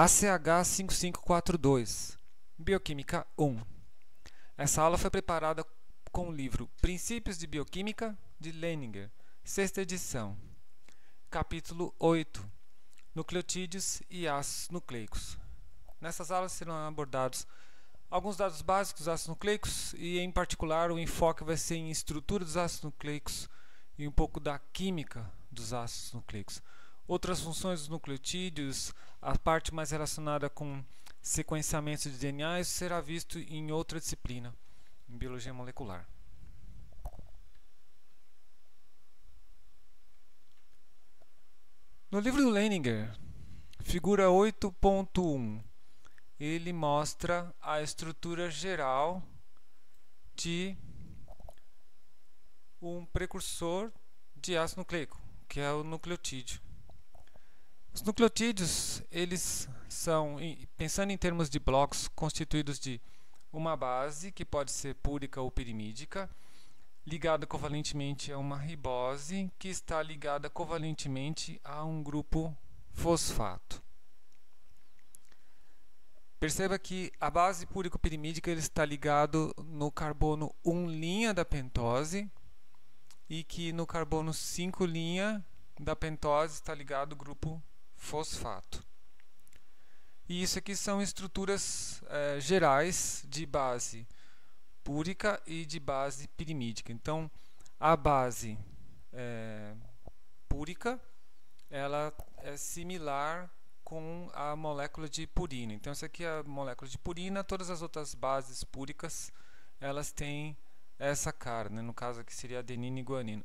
ACH 5542, Bioquímica 1. Essa aula foi preparada com o livro Princípios de Bioquímica, de Leininger, sexta edição. Capítulo 8, Nucleotídeos e ácidos nucleicos. Nessas aulas serão abordados alguns dados básicos dos ácidos nucleicos e, em particular, o enfoque vai ser em estrutura dos ácidos nucleicos e um pouco da química dos ácidos nucleicos. Outras funções dos nucleotídeos, a parte mais relacionada com sequenciamento de DNA, isso será visto em outra disciplina, em biologia molecular. No livro do Leininger, figura 8.1, ele mostra a estrutura geral de um precursor de ácido nucleico, que é o nucleotídeo. Os nucleotídeos, eles são, pensando em termos de blocos, constituídos de uma base, que pode ser púrica ou pirimídica, ligada covalentemente a uma ribose, que está ligada covalentemente a um grupo fosfato. Perceba que a base púrico-pirimídica ele está ligado no carbono 1' da pentose e que no carbono 5' da pentose está ligado o grupo fosfato. E isso aqui são estruturas gerais de base púrica e de base pirimídica. Então, a base púrica ela é similar com a molécula de purina. Então, essa aqui é a molécula de purina. Todas as outras bases púricas elas têm essa cara, né? No caso aqui seria adenina e guanina.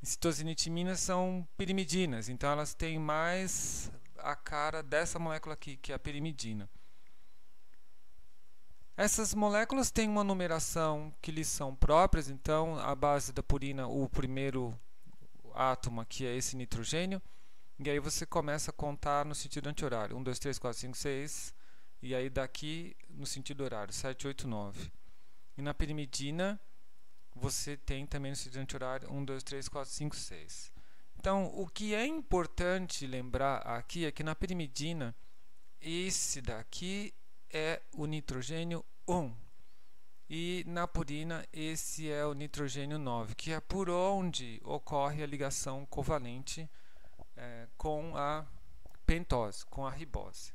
Citosina e timina são pirimidinas, então elas têm mais a cara dessa molécula aqui, que é a pirimidina. Essas moléculas têm uma numeração que lhes são próprias, então a base da purina, o primeiro átomo aqui é esse nitrogênio, e aí você começa a contar no sentido anti-horário, 1, 2, 3, 4, 5, 6, e aí daqui no sentido horário, 7, 8, 9. E na pirimidina você tem também no sentido anti-horário 1, 2, 3, 4, 5, 6. Então, o que é importante lembrar aqui é que na pirimidina, esse daqui é o nitrogênio 1. E na purina, esse é o nitrogênio 9, que é por onde ocorre a ligação covalente com a pentose, com a ribose.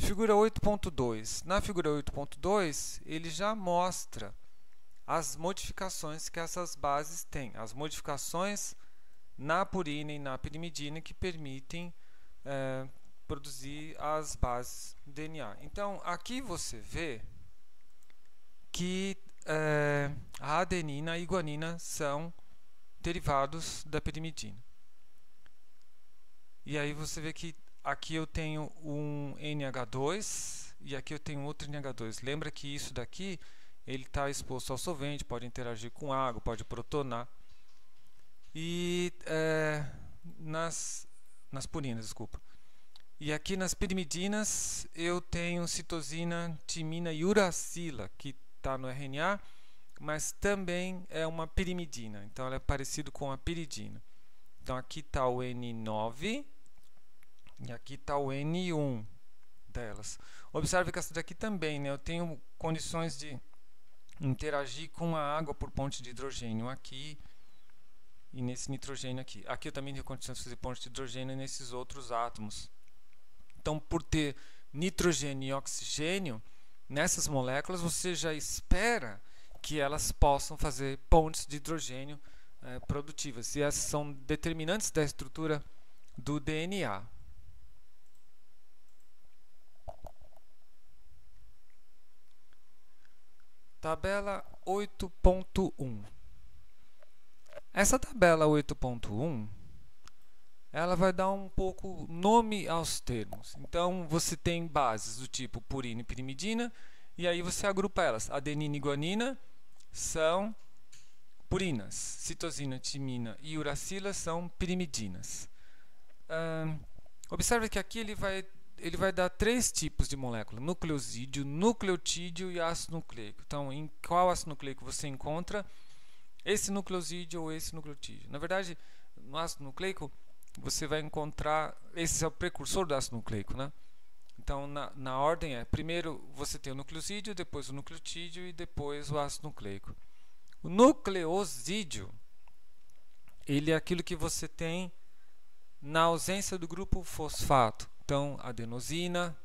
Figura 8.2. Na figura 8.2, ele já mostra as modificações que essas bases têm. As modificações na purina e na pirimidina que permitem produzir as bases DNA. Então, aqui você vê que a adenina e guanina são derivados da pirimidina. E aí você vê que aqui eu tenho um NH2 e aqui eu tenho outro NH2. Lembra que isso daqui ele está exposto ao solvente, pode interagir com água, pode protonar. E nas purinas, desculpa. E aqui nas pirimidinas eu tenho citosina, timina e uracila, que está no RNA, mas também é uma pirimidina. Então ela é parecida com a piridina. Então aqui está o N9 e aqui está o N1 delas. Observe que essa daqui também, né? Eu tenho condições de interagir com a água por ponte de hidrogênio aqui e nesse nitrogênio aqui. Aqui eu também tenho condições de fazer ponte de hidrogênio nesses outros átomos. Então, por ter nitrogênio e oxigênio nessas moléculas, você já espera que elas possam fazer pontes de hidrogênio produtivas. E essas são determinantes da estrutura do DNA. Tabela 8.1. Essa tabela 8.1 ela vai dar um pouco nome aos termos. Então você tem bases do tipo purina e pirimidina e aí você agrupa elas. Adenina e guanina são purinas, citosina, timina e uracila são pirimidinas. Observe que aqui ele vai dar três tipos de molécula: nucleosídeo, nucleotídeo e ácido nucleico. Então, em qual ácido nucleico você encontra esse nucleosídeo ou esse nucleotídeo? Na verdade, no ácido nucleico você vai encontrar, esse é o precursor do ácido nucleico, né? Então, na ordem primeiro você tem o nucleosídeo, depois o nucleotídeo e depois o ácido nucleico. O nucleosídeo, ele é aquilo que você tem na ausência do grupo fosfato. Então, adenosina,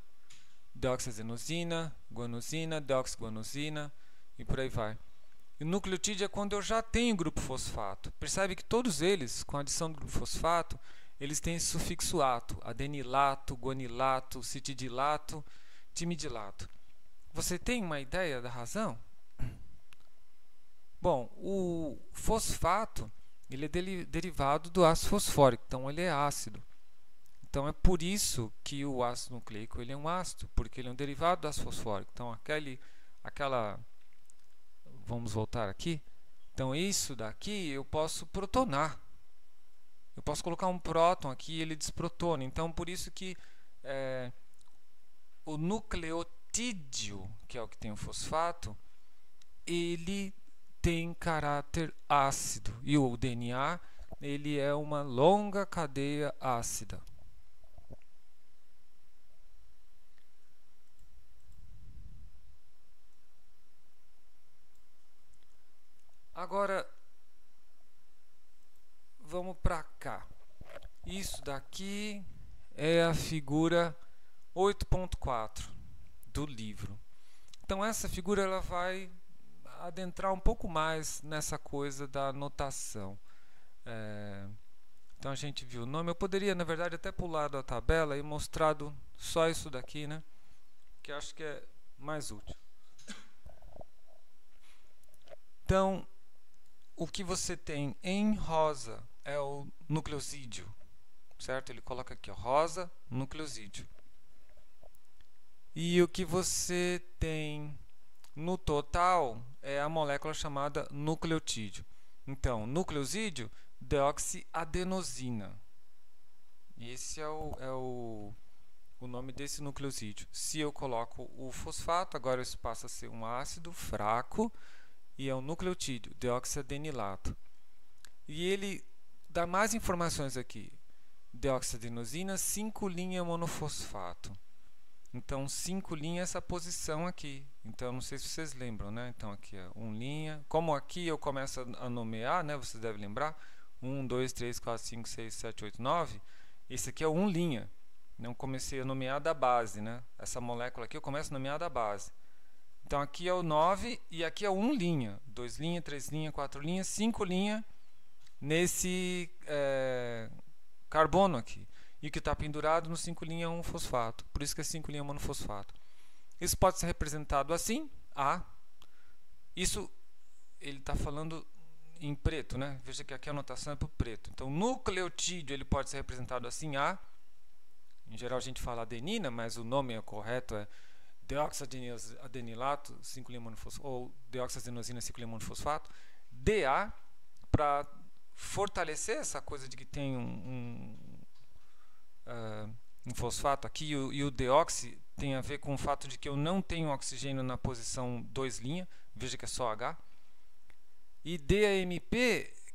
deoxiadenosina, guanosina, deoxiguanosina e por aí vai. E o nucleotídeo é quando eu já tenho grupo fosfato. Percebe que todos eles, com a adição do grupo fosfato, eles têm esse sufixo ato, adenilato, guanilato, citidilato, timidilato. Você tem uma ideia da razão? Bom, o fosfato, ele é derivado do ácido fosfórico, então ele é ácido. Então é por isso que o ácido nucleico ele é um ácido, porque ele é um derivado do ácido fosfórico. Então vamos voltar aqui. Então isso daqui eu posso protonar. Eu posso colocar um próton aqui e ele desprotona. Então por isso que o nucleotídeo, que é o que tem o fosfato, ele tem caráter ácido. E o DNA, ele é uma longa cadeia ácida. Agora, vamos para cá. Isso daqui é a figura 8.4 do livro. Então essa figura ela vai adentrar um pouco mais nessa coisa da notação. Então a gente viu o nome. Eu poderia, na verdade, até pular da tabela e mostrado só isso daqui, né? Que acho que é mais útil. Então, o que você tem em rosa é o nucleosídeo, certo? Ele coloca aqui, ó, rosa, nucleosídeo. E o que você tem no total é a molécula chamada nucleotídeo. Então, nucleosídeo, deoxiadenosina. Esse é o nome desse nucleosídeo. Se eu coloco o fosfato, agora isso passa a ser um ácido fraco e é um nucleotídeo, deoxiadenilato. E ele dá mais informações aqui. Deoxiadenosina, 5' monofosfato. Então, 5' essa posição aqui. Então, não sei se vocês lembram, né? Então, aqui é 1'. Como aqui eu começo a nomear, né? Vocês devem lembrar. 1, 2, 3, 4, 5, 6, 7, 8, 9. Esse aqui é 1'. Não comecei a nomear da base, né? Essa molécula aqui eu começo a nomear da base. Então, aqui é o 9 e aqui é 1'. 2', 3', 4', 5' nesse carbono aqui. E o que está pendurado no 5' é um fosfato. Por isso que é 5' monofosfato. Isso pode ser representado assim, A. Isso ele está falando em preto, né? Veja que aqui a notação é para o preto. Então, nucleotídeo ele pode ser representado assim, A. Em geral a gente fala adenina, mas o nome correto é deoxiadenilato, 5' monofosfato, ou deoxiadenosina, 5' monofosfato. DA, para fortalecer essa coisa de que tem um fosfato aqui, e o deoxi tem a ver com o fato de que eu não tenho oxigênio na posição 2', veja que é só H. E DAMP,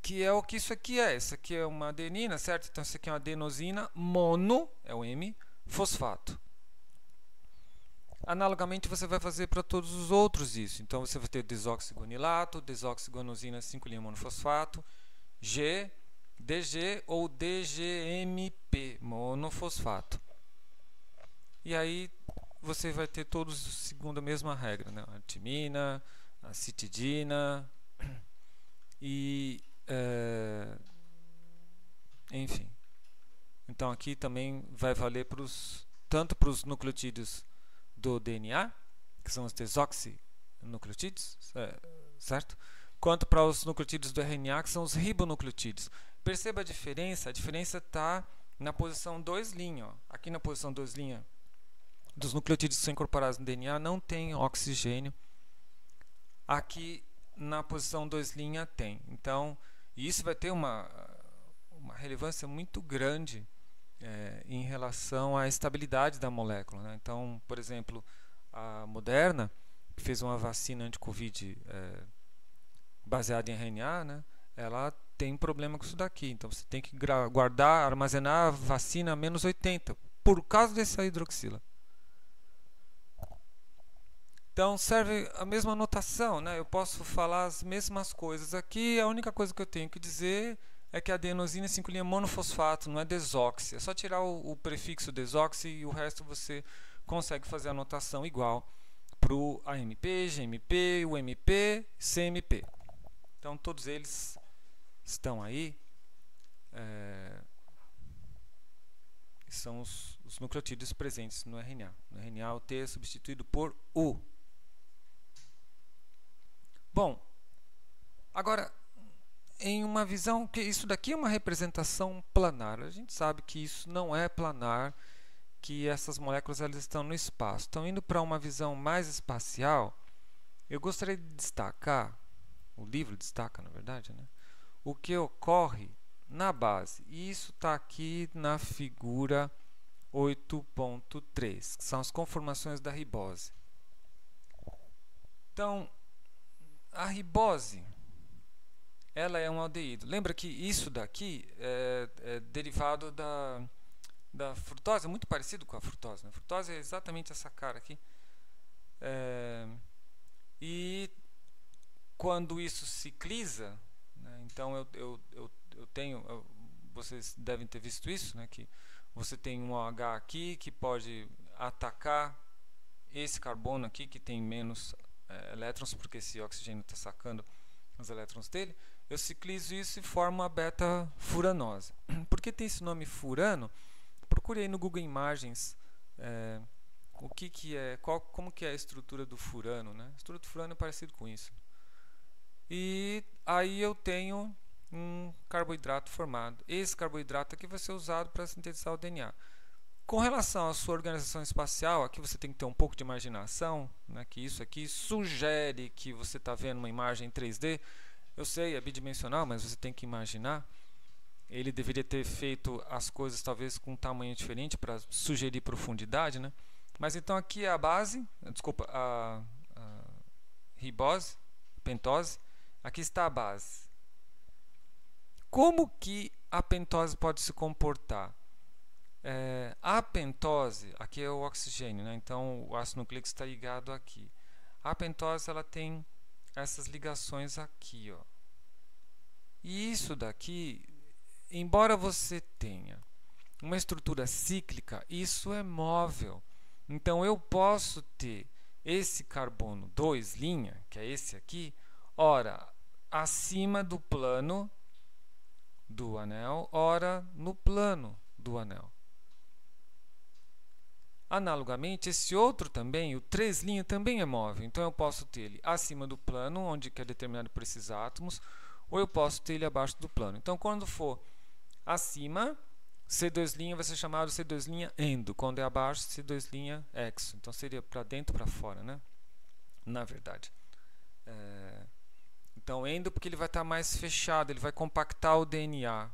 que é o que isso aqui é. Isso aqui é uma adenina, certo? Então isso aqui é uma adenosina, mono, é o M, fosfato. Analogamente você vai fazer para todos os outros isso. Então você vai ter desoxiguanilato, desoxiguanosina, 5' monofosfato, G, DG ou DGMP, monofosfato. E aí você vai ter todos segundo a mesma regra, né? A timina, a citidina e enfim. Então aqui também vai valer tanto para os nucleotídeos do DNA, que são os desoxinucleotídeos, certo? Quanto para os nucleotídeos do RNA, que são os ribonucleotídeos. Perceba a diferença está na posição 2'. Aqui na posição 2' dos nucleotídeos que são incorporados no DNA não tem oxigênio. Aqui na posição 2' tem. Então, isso vai ter uma relevância muito grande em relação à estabilidade da molécula, né? Então, por exemplo, a Moderna, que fez uma vacina anti-Covid baseada em RNA, né? Ela tem problema com isso daqui. Então você tem que guardar, armazenar a vacina a menos 80 por causa dessa hidroxila. Então serve a mesma notação, né? Eu posso falar as mesmas coisas aqui, a única coisa que eu tenho que dizer é que a adenosina é 5' monofosfato, não é desoxi. É só tirar o prefixo desoxi e o resto você consegue fazer a notação igual para o AMP, GMP, UMP, CMP. Então todos eles estão aí. São os nucleotídeos presentes no RNA. No RNA o T é substituído por U. Bom, agora, em uma visão que isso daqui é uma representação planar. A gente sabe que isso não é planar, que essas moléculas elas estão no espaço. Estão indo para uma visão mais espacial. Eu gostaria de destacar, o livro destaca, na verdade, né, o que ocorre na base. E isso está aqui na figura 8.3, que são as conformações da ribose. Então, a ribose, ela é um aldeído. Lembra que isso daqui é derivado da frutose, é muito parecido com a frutose, né? A frutose é exatamente essa cara aqui. E quando isso cicliza, né, então eu tenho, vocês devem ter visto isso, né, que você tem um OH aqui que pode atacar esse carbono aqui que tem menos elétrons, porque esse oxigênio está sacando os elétrons dele. Eu ciclizo isso e formo a beta-furanose. Por que tem esse nome furano? Procure aí no Google Imagens o que é, como que é a estrutura do furano, né? A estrutura do furano é parecido com isso. E aí eu tenho um carboidrato formado. Esse carboidrato aqui vai ser usado para sintetizar o DNA. Com relação à sua organização espacial, aqui você tem que ter um pouco de imaginação, né, que isso aqui sugere que você está vendo uma imagem em 3D. Eu sei, é bidimensional, mas você tem que imaginar. Ele deveria ter feito as coisas talvez com um tamanho diferente para sugerir profundidade, né? Mas então aqui é a base, desculpa, a ribose, pentose. Aqui está a base. Como que a pentose pode se comportar? A pentose, aqui é o oxigênio, né? Então o ácido nucleico está ligado aqui. A pentose ela tem essas ligações aqui, ó. E isso daqui, embora você tenha uma estrutura cíclica, isso é móvel. Então eu posso ter esse carbono 2', que é esse aqui, ora acima do plano do anel, ora no plano do anel. Analogamente, esse outro também, o 3' também é móvel. Então eu posso ter ele acima do plano, onde que é determinado por esses átomos, ou eu posso ter ele abaixo do plano. Então quando for acima, C2' vai ser chamado C2' endo. Quando é abaixo, C2' exo. Então seria para dentro para fora, né? Na verdade. Então endo porque ele vai estar mais fechado, ele vai compactar o DNA.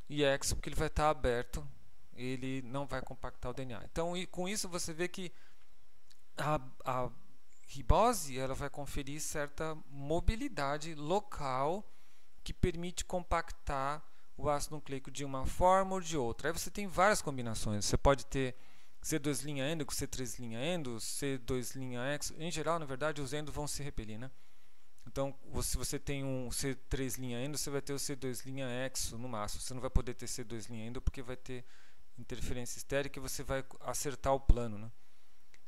E exo porque ele vai estar aberto, ele não vai compactar o DNA. Então com isso você vê que a ribose ela vai conferir certa mobilidade local que permite compactar o ácido nucleico de uma forma ou de outra. Aí você tem várias combinações. Você pode ter C2' endo com C3' endo, C2' exo. Em geral, na verdade, os endos vão se repelir, né? Então, se você tem um C3' endo, você vai ter o C2' exo no máximo. Você não vai poder ter C2' endo porque vai ter interferência estérica e você vai acertar o plano, né?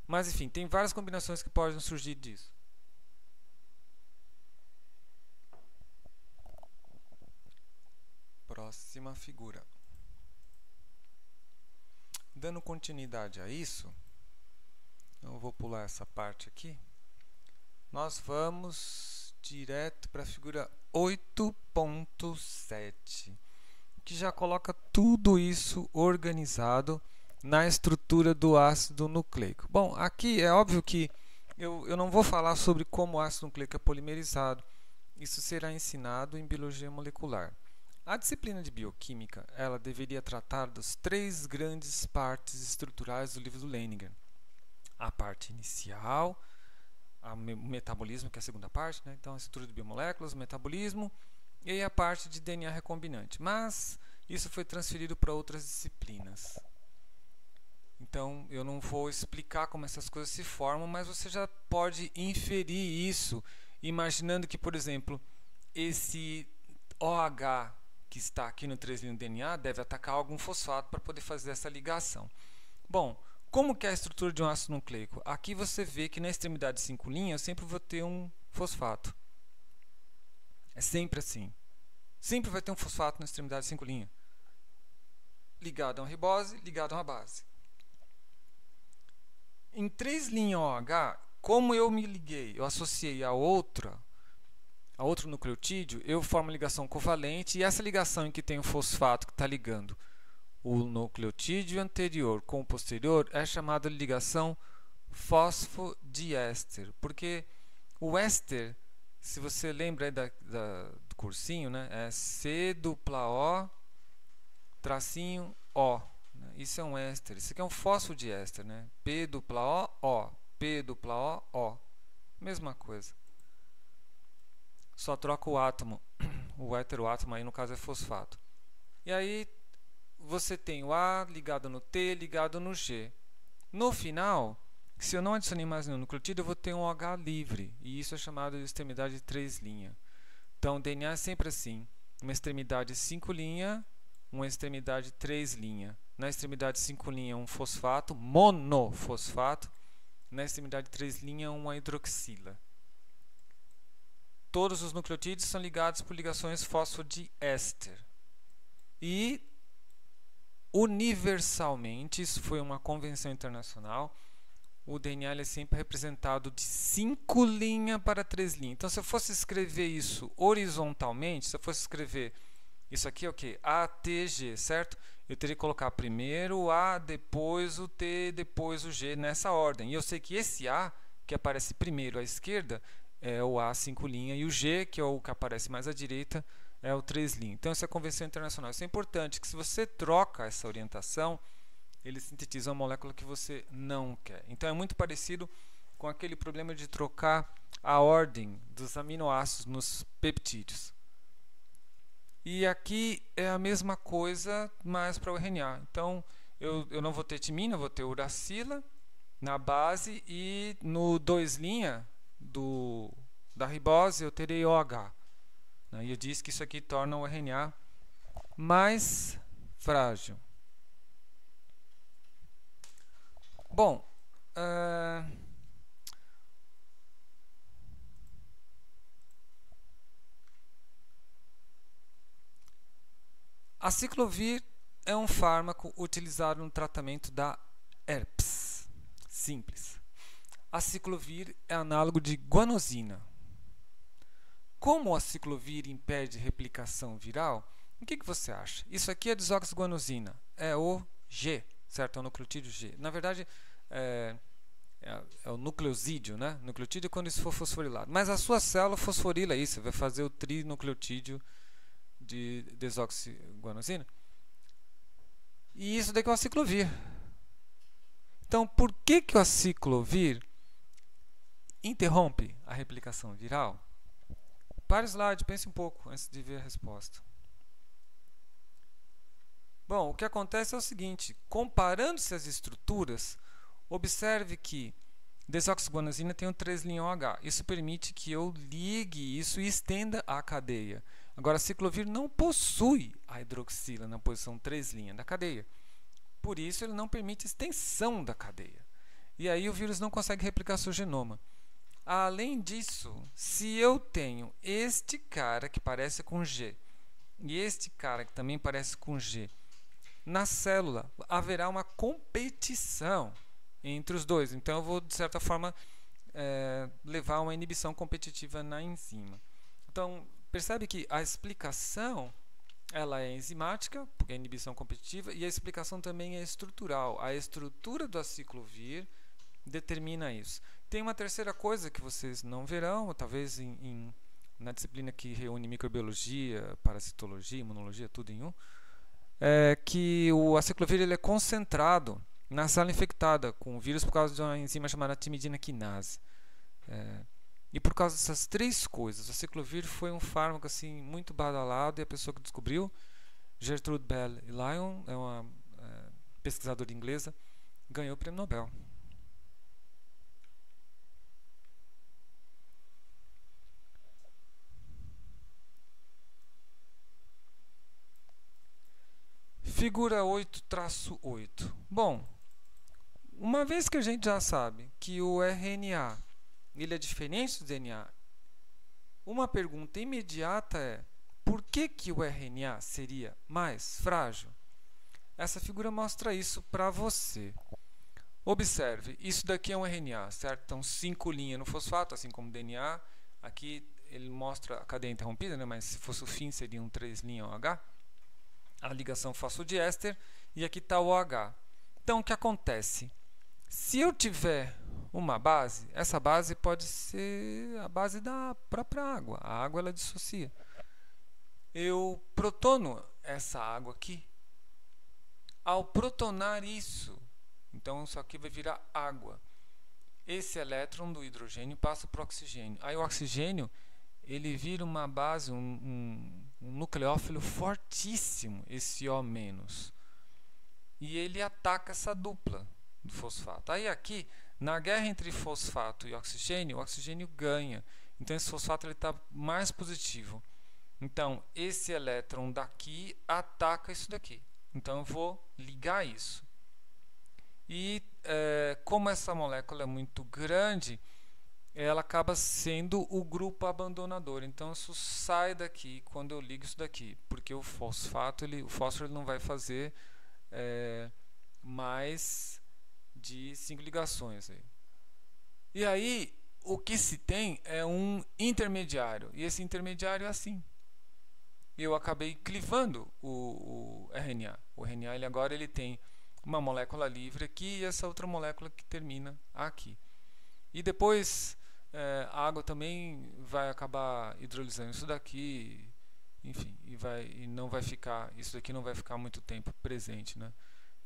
Mas, enfim, tem várias combinações que podem surgir disso. Próxima figura. Dando continuidade a isso, eu vou pular essa parte aqui. Nós vamos direto para a figura 8.7, que já coloca tudo isso organizado na estrutura do ácido nucleico. Bom, aqui é óbvio que eu não vou falar sobre como o ácido nucleico é polimerizado. Isso será ensinado em biologia molecular. A disciplina de bioquímica, ela deveria tratar das 3 grandes partes estruturais do livro do Leininger. A parte inicial, o metabolismo, que é a segunda parte, né? Então a estrutura de biomoléculas, o metabolismo e aí a parte de DNA recombinante. Mas isso foi transferido para outras disciplinas. Então, eu não vou explicar como essas coisas se formam, mas você já pode inferir isso, imaginando que, por exemplo, esse OH que está aqui no 3' DNA deve atacar algum fosfato para poder fazer essa ligação. Bom, como que é a estrutura de um ácido nucleico? Aqui você vê que na extremidade 5' eu sempre vou ter um fosfato. É sempre assim. Sempre vai ter um fosfato na extremidade 5', ligado a uma ribose, ligado a uma base. Em 3' OH, como eu me liguei, eu associei a outro nucleotídeo, eu formo ligação covalente, e essa ligação em que tem o fosfato que está ligando o nucleotídeo anterior com o posterior é chamada de ligação fosfodiéster, porque o éster, se você lembra aí do cursinho, né, é C-O-O. Isso é um éster. Isso aqui é um fosfodiéster, né? P-O-O, P-O-O. Mesma coisa. Só troca o átomo, o heteroátomo aí no caso é fosfato. E aí você tem o A ligado no T, ligado no G. No final, se eu não adicionei mais nenhum nucleotídeo, eu vou ter um OH livre. E isso é chamado de extremidade 3'. Então, o DNA é sempre assim. Uma extremidade 5', uma extremidade 3'. Na extremidade 5' um fosfato, monofosfato. Na extremidade 3' uma hidroxila. Todos os nucleotídeos são ligados por ligações fosfodiéster. E, universalmente, isso foi uma convenção internacional, o DNA é sempre representado de 5' para 3'. Então, se eu fosse escrever isso horizontalmente, se eu fosse escrever isso aqui é o quê? ATG, certo? Eu teria que colocar primeiro o A, depois o T, depois o G, nessa ordem. E eu sei que esse A, que aparece primeiro à esquerda, é o A 5', e o G, que é o que aparece mais à direita, é o 3'. Então, essa é a convenção internacional. Isso é importante, que se você troca essa orientação, ele sintetiza uma molécula que você não quer. Então, é muito parecido com aquele problema de trocar a ordem dos aminoácidos nos peptídeos. E aqui é a mesma coisa, mas para o RNA. Então, eu não vou ter timina, eu vou ter uracila na base, e no 2' da ribose eu terei OH. E eu disse que isso aqui torna o RNA mais frágil. Bom, a ciclovir é um fármaco utilizado no tratamento da herpes. Simples. A ciclovir é análogo de guanosina. Como a ciclovir impede replicação viral, o que você acha? Isso aqui é desoxiguanosina, é o G, certo? É o nucleotídeo G. Na verdade, é o nucleosídeo, né? Nucleotídeo quando isso for fosforilado. Mas a sua célula fosforila isso, vai fazer o trinucleotídeo de desoxiguanosina. E isso daqui é o aciclovir. Então, por que o aciclovir interrompe a replicação viral? Para o slide, pense um pouco antes de ver a resposta. Bom, o que acontece é o seguinte, comparando-se as estruturas, observe que desoxiguanosina tem um 3' OH. Isso permite que eu ligue isso e estenda a cadeia. Agora, a ciclovir não possui a hidroxila na posição 3' da cadeia. Por isso, ele não permite extensão da cadeia. E aí o vírus não consegue replicar seu genoma. Além disso, se eu tenho este cara que parece com G e este cara que também parece com G, na célula haverá uma competição entre os dois. Então, eu vou, de certa forma, levar uma inibição competitiva na enzima. Então, percebe que a explicação ela é enzimática, porque é inibição competitiva, e a explicação também é estrutural. A estrutura do aciclovir determina isso. Tem uma terceira coisa que vocês não verão, talvez na disciplina que reúne microbiologia, parasitologia, imunologia, tudo em um, é que o aciclovir ele é concentrado na célula infectada com o vírus por causa de uma enzima chamada timidina quinase. E por causa dessas três coisas, o aciclovir foi um fármaco assim muito badalado, e a pessoa que descobriu, Gertrude Bell Lyon, é uma pesquisadora inglesa, ganhou o prêmio Nobel. Figura 8-8. Bom, uma vez que a gente já sabe que o RNA ele é diferente do DNA, uma pergunta imediata é: por que o RNA seria mais frágil? Essa figura mostra isso para você. Observe, isso daqui é um RNA, certo? Então, 5 linhas no fosfato, assim como o DNA. Aqui ele mostra a cadeia interrompida, né? Mas se fosse o fim, seriam 3 linhas OH. A ligação fosfodiéster, e aqui está o OH. Então, o que acontece? Se eu tiver uma base, essa base pode ser a base da própria água. A água ela dissocia. Eu protono essa água aqui. Ao protonar isso, então isso aqui vai virar água. Esse elétron do hidrogênio passa para o oxigênio. Aí o oxigênio ele vira uma base, um nucleófilo fortíssimo, esse O-. E ele ataca essa dupla do fosfato. Aí aqui, na guerra entre fosfato e oxigênio, o oxigênio ganha. Então esse fosfato está mais positivo. Então esse elétron daqui ataca isso daqui. Então eu vou ligar isso. E como essa molécula é muito grande, ela acaba sendo o grupo abandonador. Então isso sai daqui quando eu ligo isso daqui, porque o fosfato, o fósforo ele não vai fazer mais de 5 ligações. E aí o que se tem é um intermediário, e esse intermediário é assim. Eu acabei clivando o RNA. O RNA agora ele tem uma molécula livre aqui e essa outra molécula que termina aqui. E depois a água também vai acabar hidrolisando isso daqui, enfim, e não vai ficar, isso daqui não vai ficar muito tempo presente, né?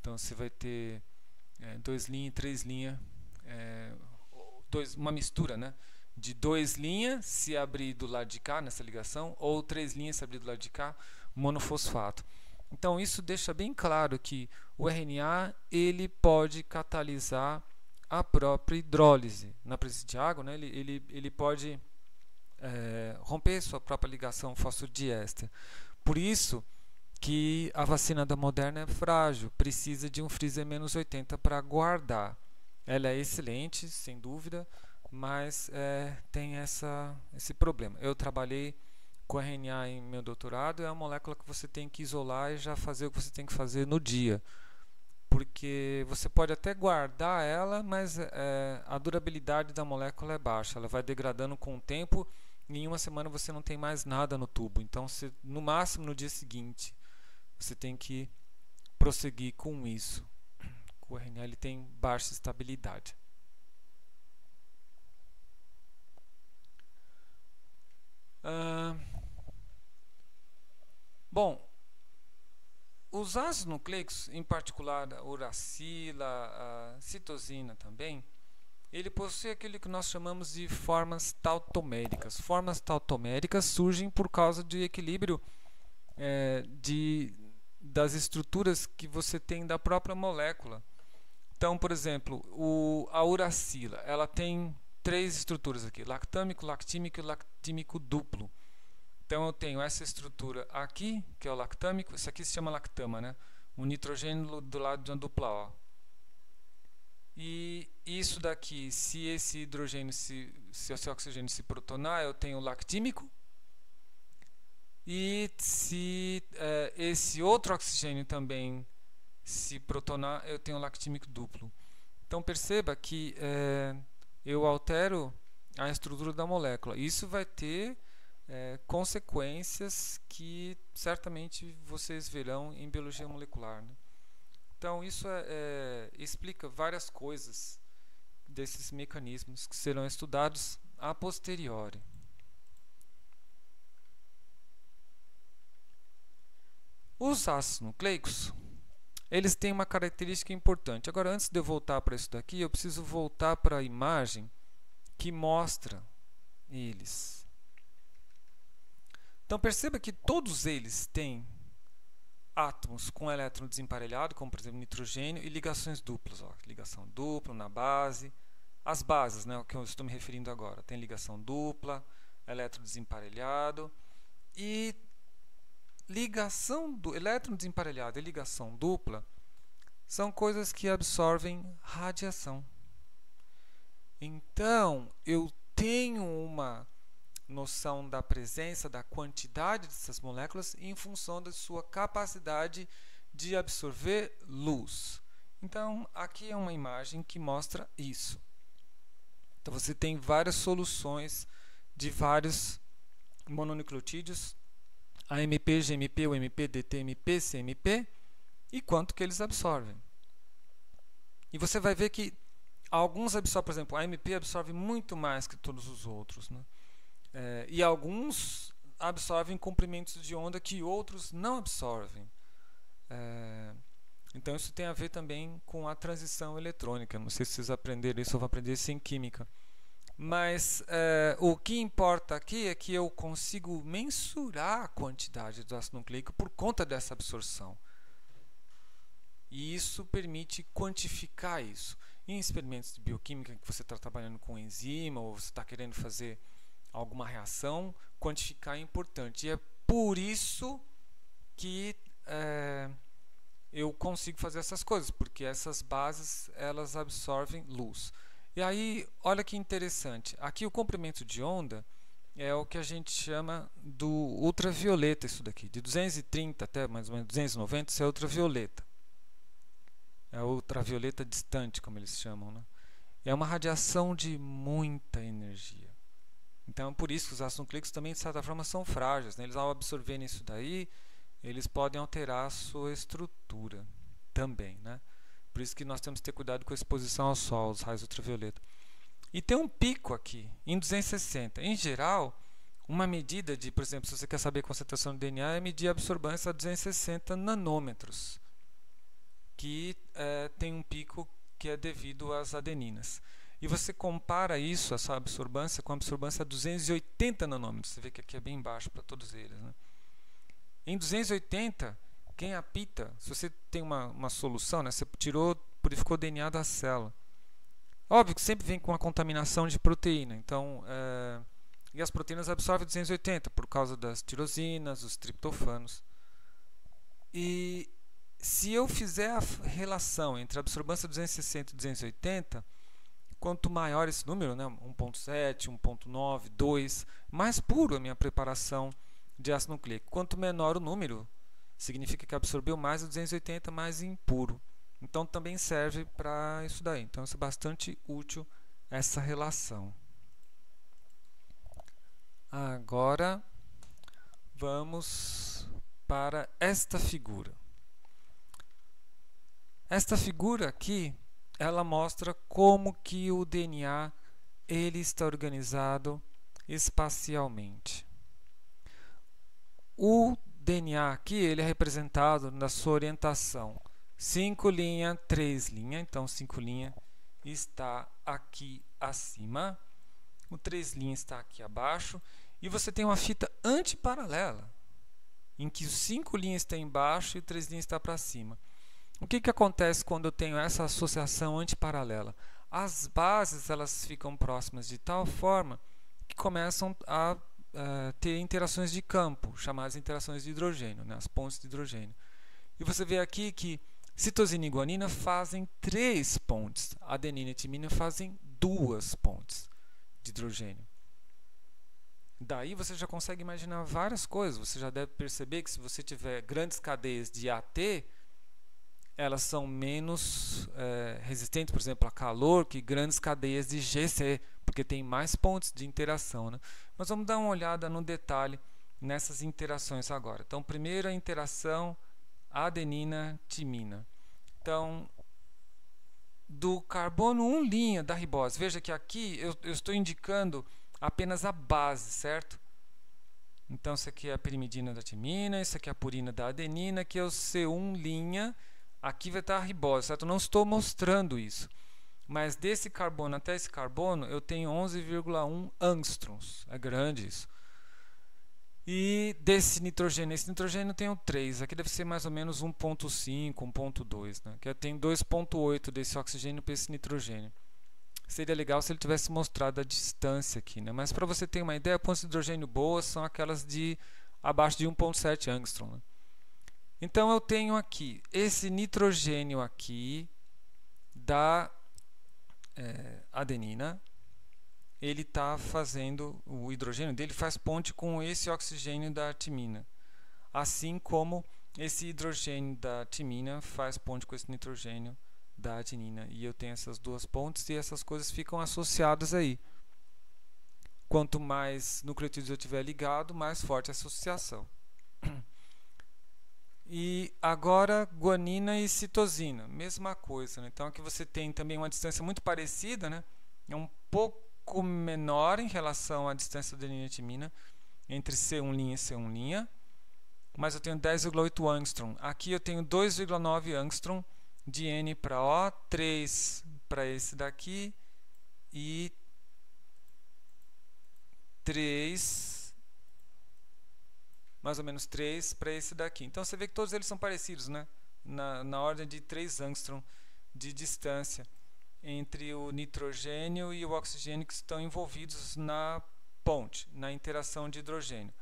Então você vai ter 2 linhas e 3 linhas, uma mistura, né? De 2 linhas se abrir do lado de cá nessa ligação, ou 3 linhas se abrir do lado de cá, monofosfato. Então isso deixa bem claro que o RNA ele pode catalisar a própria hidrólise. Na presença de água, né, ele pode romper sua própria ligação fosfodiéster. Por isso que a vacina da Moderna é frágil, precisa de um freezer -80 para guardar. Ela é excelente, sem dúvida, mas tem esse problema. Eu trabalhei com RNA em meu doutorado, é uma molécula que você tem que isolar e já fazer o que você tem que fazer no dia. Porque você pode até guardar ela, mas a durabilidade da molécula é baixa. Ela vai degradando com o tempo e em uma semana você não tem mais nada no tubo. Então, no máximo no dia seguinte, você tem que prosseguir com isso. O RNA ele tem baixa estabilidade. Bom, os ácidos nucleicos, em particular a uracila, a citosina também, ele possui aquilo que nós chamamos de formas tautoméricas. Formas tautoméricas surgem por causa do equilíbrio das estruturas que você tem da própria molécula. Então, por exemplo, a uracila, ela tem 3 estruturas aqui, lactâmico, lactímico e lactímico duplo. Então eu tenho essa estrutura aqui, que é o lactâmico, isso aqui se chama lactama, né? Um nitrogênio do lado de uma dupla O. E isso daqui, se esse hidrogênio, se esse oxigênio se protonar, eu tenho lactímico. E se esse outro oxigênio também se protonar, eu tenho lactímico duplo. Então perceba que eu altero a estrutura da molécula. Isso vai ter consequências que certamente vocês verão em biologia molecular, né? Então isso explica várias coisas desses mecanismos que serão estudados a posteriori. Os ácidos nucleicos, eles têm uma característica importante. Agora, antes de eu voltar para isso daqui, eu preciso voltar para a imagem que mostra eles. Então perceba que todos eles têm átomos com elétron desemparelhado, como por exemplo nitrogênio, e ligações duplas. Ó, ligação dupla na base. As bases, né, o que eu estou me referindo agora, tem ligação dupla, elétron desemparelhado. E ligação do elétron desemparelhado e ligação dupla são coisas que absorvem radiação. Então, eu tenho uma noção da presença, da quantidade dessas moléculas em função da sua capacidade de absorver luz. Então, aqui é uma imagem que mostra isso. Então, você tem várias soluções de vários mononucleotídeos, AMP, GMP, UMP, DTMP, CMP, e quanto que eles absorvem. E você vai ver que alguns absorvem, por exemplo, a AMP absorve muito mais que todos os outros, né? E alguns absorvem comprimentos de onda que outros não absorvem. Então isso tem a ver também com a transição eletrônica. Não sei se vocês aprenderam isso ou vão aprender isso em química. Mas o que importa aqui é que eu consigo mensurar a quantidade do ácido nucleico por conta dessa absorção. E isso permite quantificar isso. Em experimentos de bioquímica que você está trabalhando com enzima ou você está querendo fazer alguma reação, quantificar é importante. E é por isso que eu consigo fazer essas coisas, porque essas bases elas absorvem luz. E aí, olha que interessante. Aqui o comprimento de onda é o que a gente chama do ultravioleta, isso daqui. De 230 até mais ou menos 290, isso é ultravioleta. É ultravioleta distante, como eles chamam, né? É uma radiação de muita energia. Então, por isso que os ácidos nucleicos também, de certa forma, são frágeis, né? Eles, ao absorverem isso daí, eles podem alterar a sua estrutura também, né? Por isso que nós temos que ter cuidado com a exposição ao sol, aos raios ultravioleta. E tem um pico aqui, em 260. Em geral, uma medida de, por exemplo, se você quer saber a concentração do DNA, é medir a absorvância a 260 nanômetros, que tem um pico que é devido às adeninas. E você compara isso, essa absorbância, com a absorbância a 280 nanômetros. Você vê que aqui é bem baixo para todos eles, né? Em 280, quem apita, se você tem uma solução, né, você purificou o DNA da célula. Óbvio que sempre vem com a contaminação de proteína. Então, e as proteínas absorvem 280 por causa das tirosinas, os triptofanos. E se eu fizer a relação entre a absorbância 260 e 280, quanto maior esse número, né, 1.7, 1.9, 2, mais puro a minha preparação de ácido nucleico. Quanto menor o número, significa que absorveu mais o 280, mais impuro. Então também serve para isso daí. Então isso é bastante útil, essa relação. Agora vamos para esta figura. Esta figura aqui, ela mostra como que o DNA ele está organizado espacialmente. O DNA aqui ele é representado na sua orientação 5 linha, 3 linha. Então 5 linha está aqui acima, o 3 linha está aqui abaixo, e você tem uma fita antiparalela em que o 5 linha está embaixo e o 3 linha está para cima. O que acontece quando eu tenho essa associação antiparalela? As bases elas ficam próximas de tal forma que começam a ter interações de campo, chamadas interações de hidrogênio, né? As pontes de hidrogênio. E você vê aqui que citosina e guanina fazem 3 pontes, adenina e timina fazem 2 pontes de hidrogênio. Daí você já consegue imaginar várias coisas. Você já deve perceber que se você tiver grandes cadeias de AT, elas são menos resistentes, por exemplo, a calor, que grandes cadeias de GC, porque tem mais pontos de interação, né? Mas vamos dar uma olhada no detalhe nessas interações agora. Então, primeira interação, adenina-timina. Então, do carbono 1' da ribose, veja que aqui eu estou indicando apenas a base, certo? Então, isso aqui é a pirimidina da timina, isso aqui é a purina da adenina, aqui é o C1'. Aqui vai estar a ribose, certo? Eu não estou mostrando isso. mas desse carbono até esse carbono eu tenho 11,1 angstroms. É grande isso. E desse nitrogênio, esse nitrogênio eu tenho 3. Aqui deve ser mais ou menos 1,5, 1,2. Né? Que eu tenho 2,8 desse oxigênio para esse nitrogênio. Seria legal se ele tivesse mostrado a distância aqui. Né? Mas para você ter uma ideia, pontos de hidrogênio boas são aquelas de abaixo de 1,7 angstrom. Né? Então eu tenho aqui esse nitrogênio aqui da adenina. Ele está fazendo, o hidrogênio dele faz ponte com esse oxigênio da timina. Assim como esse hidrogênio da timina faz ponte com esse nitrogênio da adenina. E eu tenho essas duas pontes e essas coisas ficam associadas aí. Quanto mais nucleotídeos eu tiver ligado, mais forte a associação. E agora guanina e citosina, mesma coisa. Né? Então aqui você tem também uma distância muito parecida, né? É um pouco menor em relação à distância da adenina e timina entre C1' e C1', mas eu tenho 10,8 angstrom. Aqui eu tenho 2,9 angstrom de N para O, 3 para esse daqui e 3, mais ou menos 3 para esse daqui. Então você vê que todos eles são parecidos, né? Na ordem de 3 angstrom de distância entre o nitrogênio e o oxigênio que estão envolvidos na ponte, na interação de hidrogênio.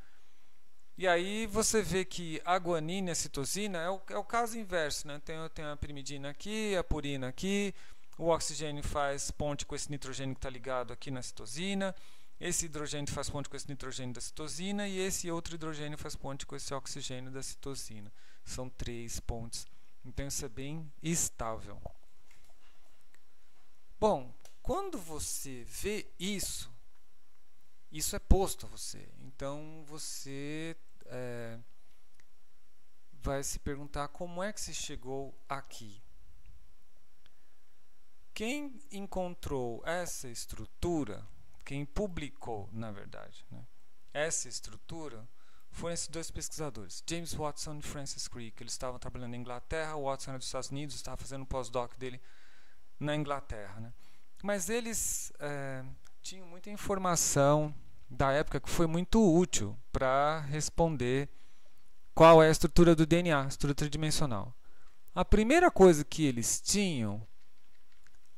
E aí você vê que a guanina e a citosina é o caso inverso, né? Tem a pirimidina aqui, a purina aqui, o oxigênio faz ponte com esse nitrogênio que está ligado aqui na citosina, esse hidrogênio faz ponte com esse nitrogênio da citosina e esse outro hidrogênio faz ponte com esse oxigênio da citosina. São 3 pontes. Então isso é bem estável. Bom, quando você vê isso é posto a você. Então você vai se perguntar como é que se chegou aqui. Quem encontrou essa estrutura, quem publicou, na verdade, né, essa estrutura, foram esses dois pesquisadores, James Watson e Francis Crick. Eles estavam trabalhando na Inglaterra, o Watson era dos Estados Unidos, estava fazendo o pós-doc dele na Inglaterra. Né? Mas eles tinham muita informação da época que foi muito útil para responder qual é a estrutura do DNA, estrutura tridimensional. A primeira coisa que eles tinham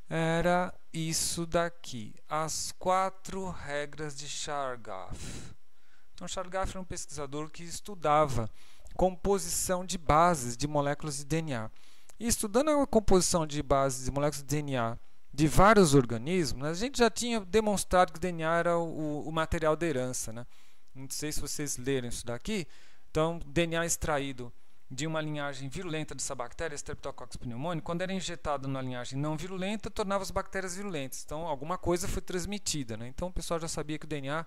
era isso daqui, as 4 regras de Chargaff. Então Chargaff era um pesquisador que estudava composição de bases de moléculas de DNA. E estudando a composição de bases de moléculas de DNA de vários organismos, a gente já tinha demonstrado que o DNA era o material da herança. Né? Não sei se vocês leram isso daqui. Então, DNA extraído de uma linhagem virulenta dessa bactéria, Streptococcus pneumoniae, quando era injetado na linhagem não virulenta, tornava as bactérias virulentas. Então, alguma coisa foi transmitida. Né? Então, o pessoal já sabia que o DNA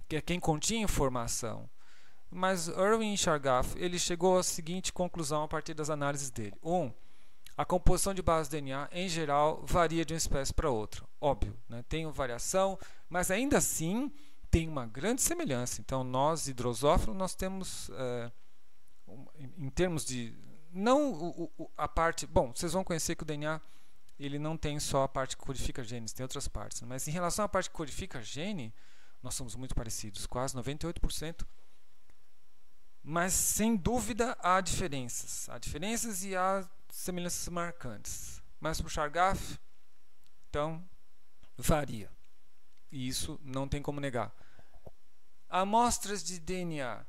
é quem continha informação. Mas Erwin Chargaff ele chegou à seguinte conclusão a partir das análises dele. A composição de base do DNA, em geral, varia de uma espécie para outra. Óbvio, né? Tem variação, mas ainda assim tem uma grande semelhança. Então, nós, hidrosófilos, nós temos, em termos de... Não a parte... Bom, vocês vão conhecer que o DNA ele não tem só a parte que codifica genes, tem outras partes. Mas em relação à parte que codifica gene, nós somos muito parecidos, quase 98%. Mas, sem dúvida, há diferenças. Há diferenças e há semelhanças marcantes. Mas para o Chargaff, então, varia. E isso não tem como negar. Amostras de DNA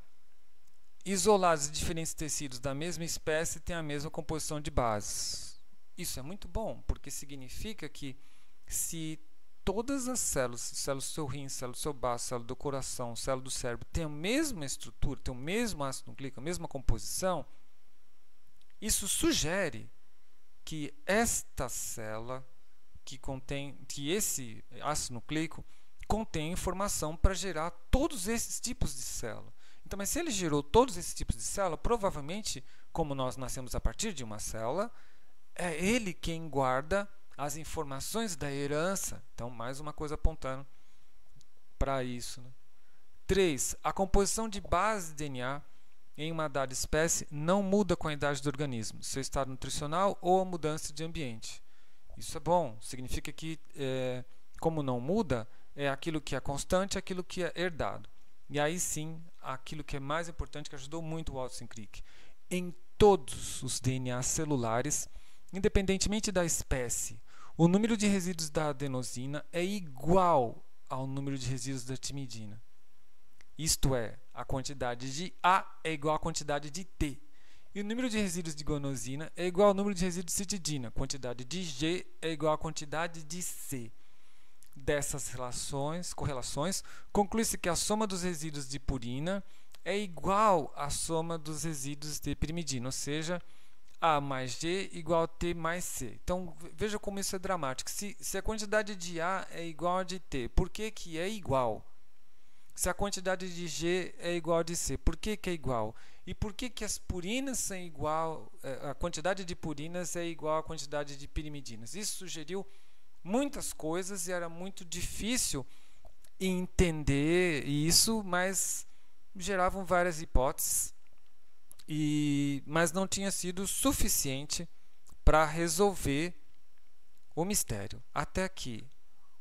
isoladas de diferentes tecidos da mesma espécie têm a mesma composição de bases. Isso é muito bom, porque significa que se todas as células do seu rim, célula do seu baço, célula do coração, célula do cérebro, têm a mesma estrutura, têm o mesmo ácido nucleico, a mesma composição, isso sugere que esta célula, que esse ácido nucleico contém informação para gerar todos esses tipos de célula. Então, mas se ele gerou todos esses tipos de célula, provavelmente, como nós nascemos a partir de uma célula, é ele quem guarda as informações da herança. Então, mais uma coisa apontando para isso. Né? 3. A composição de base de DNA em uma dada espécie não muda com a idade do organismo, seu estado nutricional ou a mudança de ambiente. Isso é bom, significa que, como não muda, é aquilo que é constante, aquilo que é herdado. E aí sim, aquilo que é mais importante, que ajudou muito o Watson Crick. Em todos os DNAs celulares, independentemente da espécie, o número de resíduos da adenosina é igual ao número de resíduos da timidina. Isto é, a quantidade de A é igual à quantidade de T. E o número de resíduos de guanosina é igual ao número de resíduos de citidina. A quantidade de G é igual à quantidade de C. Dessas correlações, conclui-se que a soma dos resíduos de purina é igual à soma dos resíduos de pirimidina, ou seja, A mais G igual a T mais C. Então, veja como isso é dramático. Se a quantidade de A é igual a de T, por que que é igual? Se a quantidade de G é igual a de C, por que que é igual? E por que que as purinas são igual, a quantidade de purinas é igual à quantidade de pirimidinas? Isso sugeriu muitas coisas e era muito difícil entender isso, mas geravam várias hipóteses, mas não tinha sido suficiente para resolver o mistério. Até que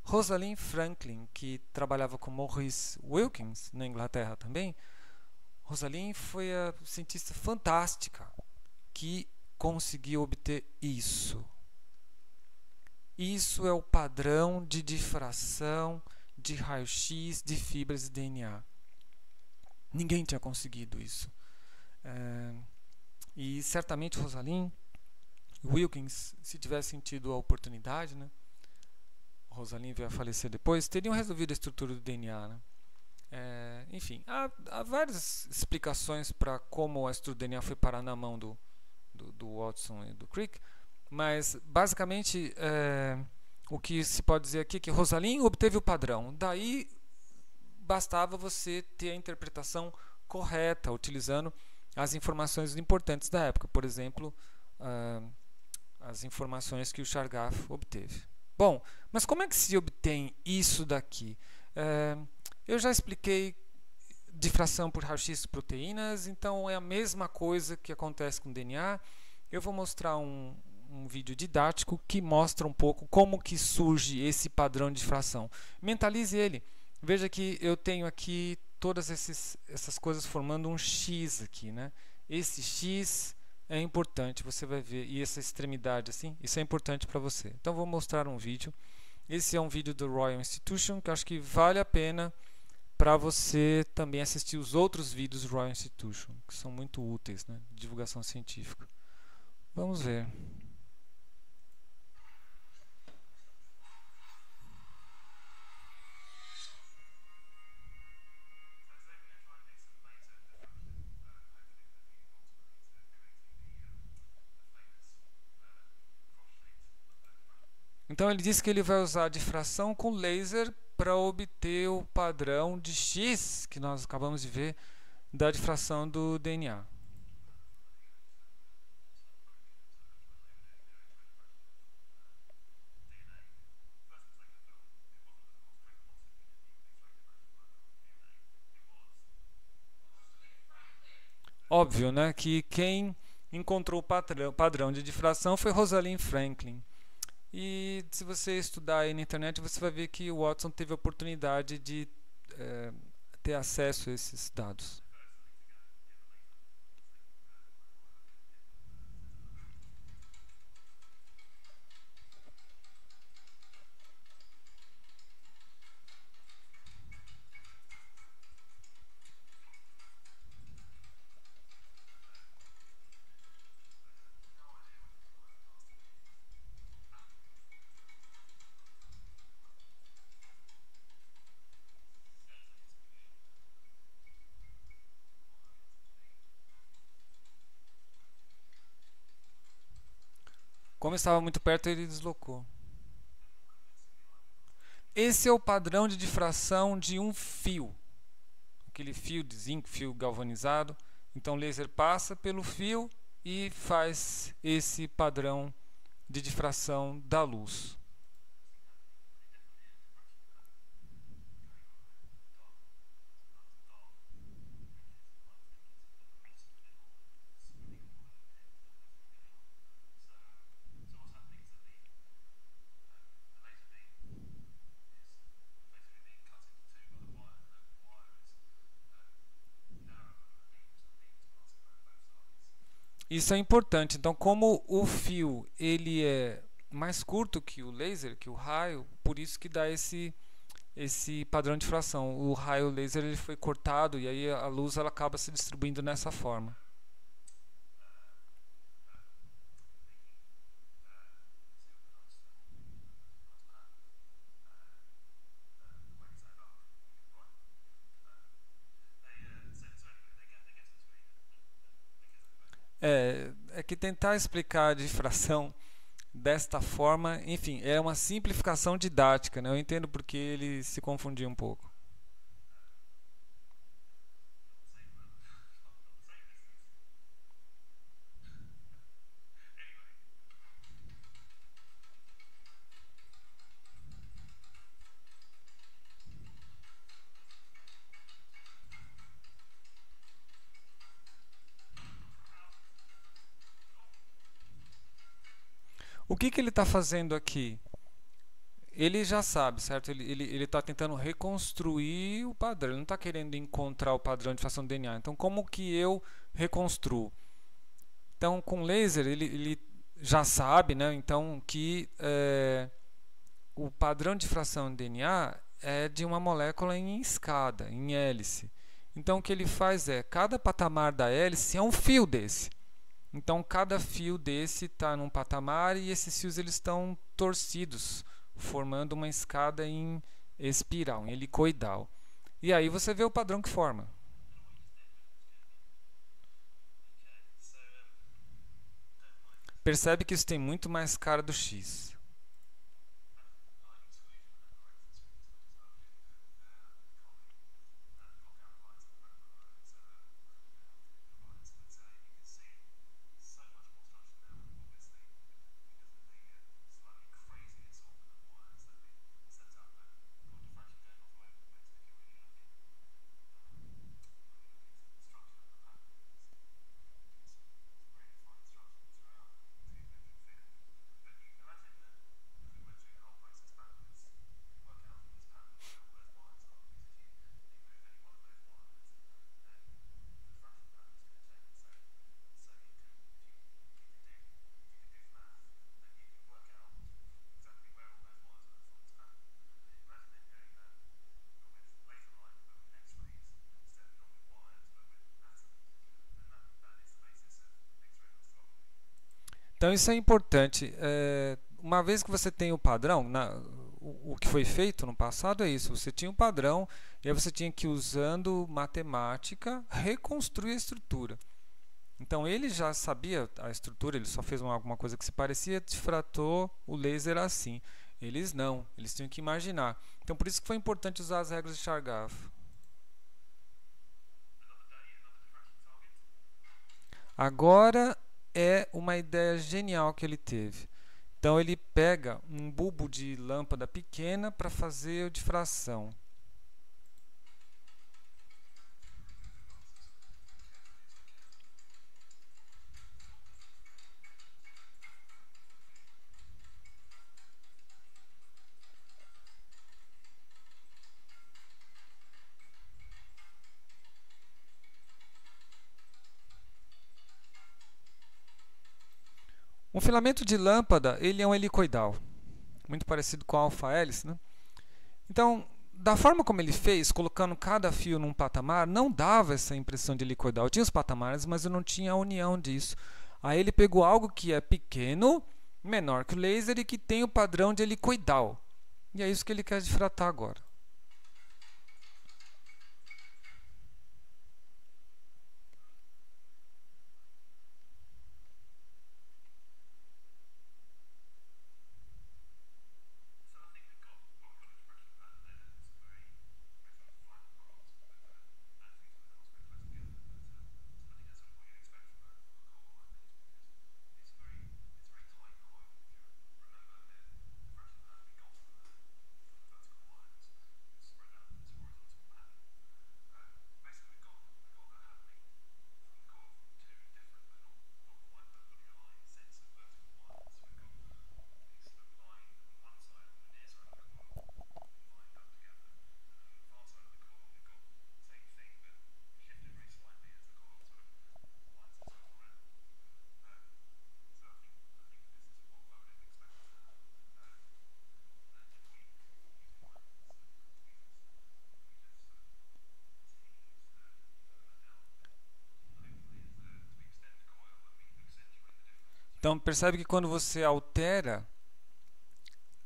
Rosalind Franklin, que trabalhava com Maurice Wilkins na Inglaterra também, Rosalind foi a cientista fantástica que conseguiu obter isso. Isso é o padrão de difração de raio-x de fibras de DNA. Ninguém tinha conseguido isso. E certamente Rosalind Wilkins, se tivessem tido a oportunidade, né, Rosalind veio a falecer depois, teriam resolvido a estrutura do DNA. Né? Enfim, há várias explicações para como a estrutura do DNA foi parar na mão do Watson e do Crick, mas basicamente o que se pode dizer aqui é que Rosalind obteve o padrão. Daí bastava você ter a interpretação correta, utilizando as informações importantes da época, por exemplo, as informações que o Chargaff obteve. Bom, mas como é que se obtém isso daqui? Eu já expliquei difração por raio-x de proteínas, então é a mesma coisa que acontece com o DNA. Eu vou mostrar um vídeo didático que mostra um pouco como que surge esse padrão de difração. Mentalize ele. Veja que eu tenho aqui todas essas coisas formando um X aqui, né? Esse X é importante, você vai ver, e essa extremidade assim, isso é importante para você. Então vou mostrar um vídeo. Esse é um vídeo do Royal Institution que eu acho que vale a pena para você também assistir os outros vídeos do Royal Institution, que são muito úteis, né, de divulgação científica. Vamos ver. Então ele disse que ele vai usar a difração com laser para obter o padrão de X que nós acabamos de ver da difração do DNA. Óbvio, né, que quem encontrou o padrão de difração foi Rosalind Franklin. E se você estudar aí na internet, você vai ver que o Watson teve a oportunidade de ter acesso a esses dados. Como estava muito perto, ele deslocou. Esse é o padrão de difração de um fio. Aquele fio de zinco, fio galvanizado. Então o laser passa pelo fio e faz esse padrão de difração da luz. Isso é importante. Então, como o fio ele é mais curto que o laser, que o raio, por isso que dá esse padrão de difração. O raio laser ele foi cortado e aí a luz ela acaba se distribuindo nessa forma. É que tentar explicar a difração desta forma, enfim, é uma simplificação didática, né? Eu entendo porque ele se confundiu um pouco. O que ele está fazendo aqui? Ele já sabe, certo? Ele está tentando reconstruir o padrão. Ele não está querendo encontrar o padrão de difração do DNA. Então, como que eu reconstruo? Então, com laser, ele já sabe, né? Então, que o padrão de difração do DNA é de uma molécula em escada, em hélice. Então, o que ele faz é, cada patamar da hélice é um fio desse. Então, cada fio desse está num patamar e esses fios eles estão torcidos, formando uma escada em espiral, em helicoidal. E aí você vê o padrão que forma. Percebe que isso tem muito mais cara do X. Então isso é importante. Uma vez que você tem o padrão, o que foi feito no passado é isso. Você tinha um padrão e aí você tinha que, usando matemática, reconstruir a estrutura. Então ele já sabia a estrutura, ele só fez alguma coisa que se parecia, difratou o laser assim. Eles não, eles tinham que imaginar. Então por isso que foi importante usar as regras de Chargaff. Agora é uma ideia genial que ele teve. Então ele pega um bulbo de lâmpada pequena para fazer a difração. Um filamento de lâmpada ele é um helicoidal, muito parecido com a alfa-hélice, né? Então, da forma como ele fez, colocando cada fio num patamar, não dava essa impressão de helicoidal. Tinha os patamares, mas eu não tinha a união disso. Aí ele pegou algo que é pequeno, menor que o laser e que tem o padrão de helicoidal. E é isso que ele quer difratar agora. Então percebe que quando você altera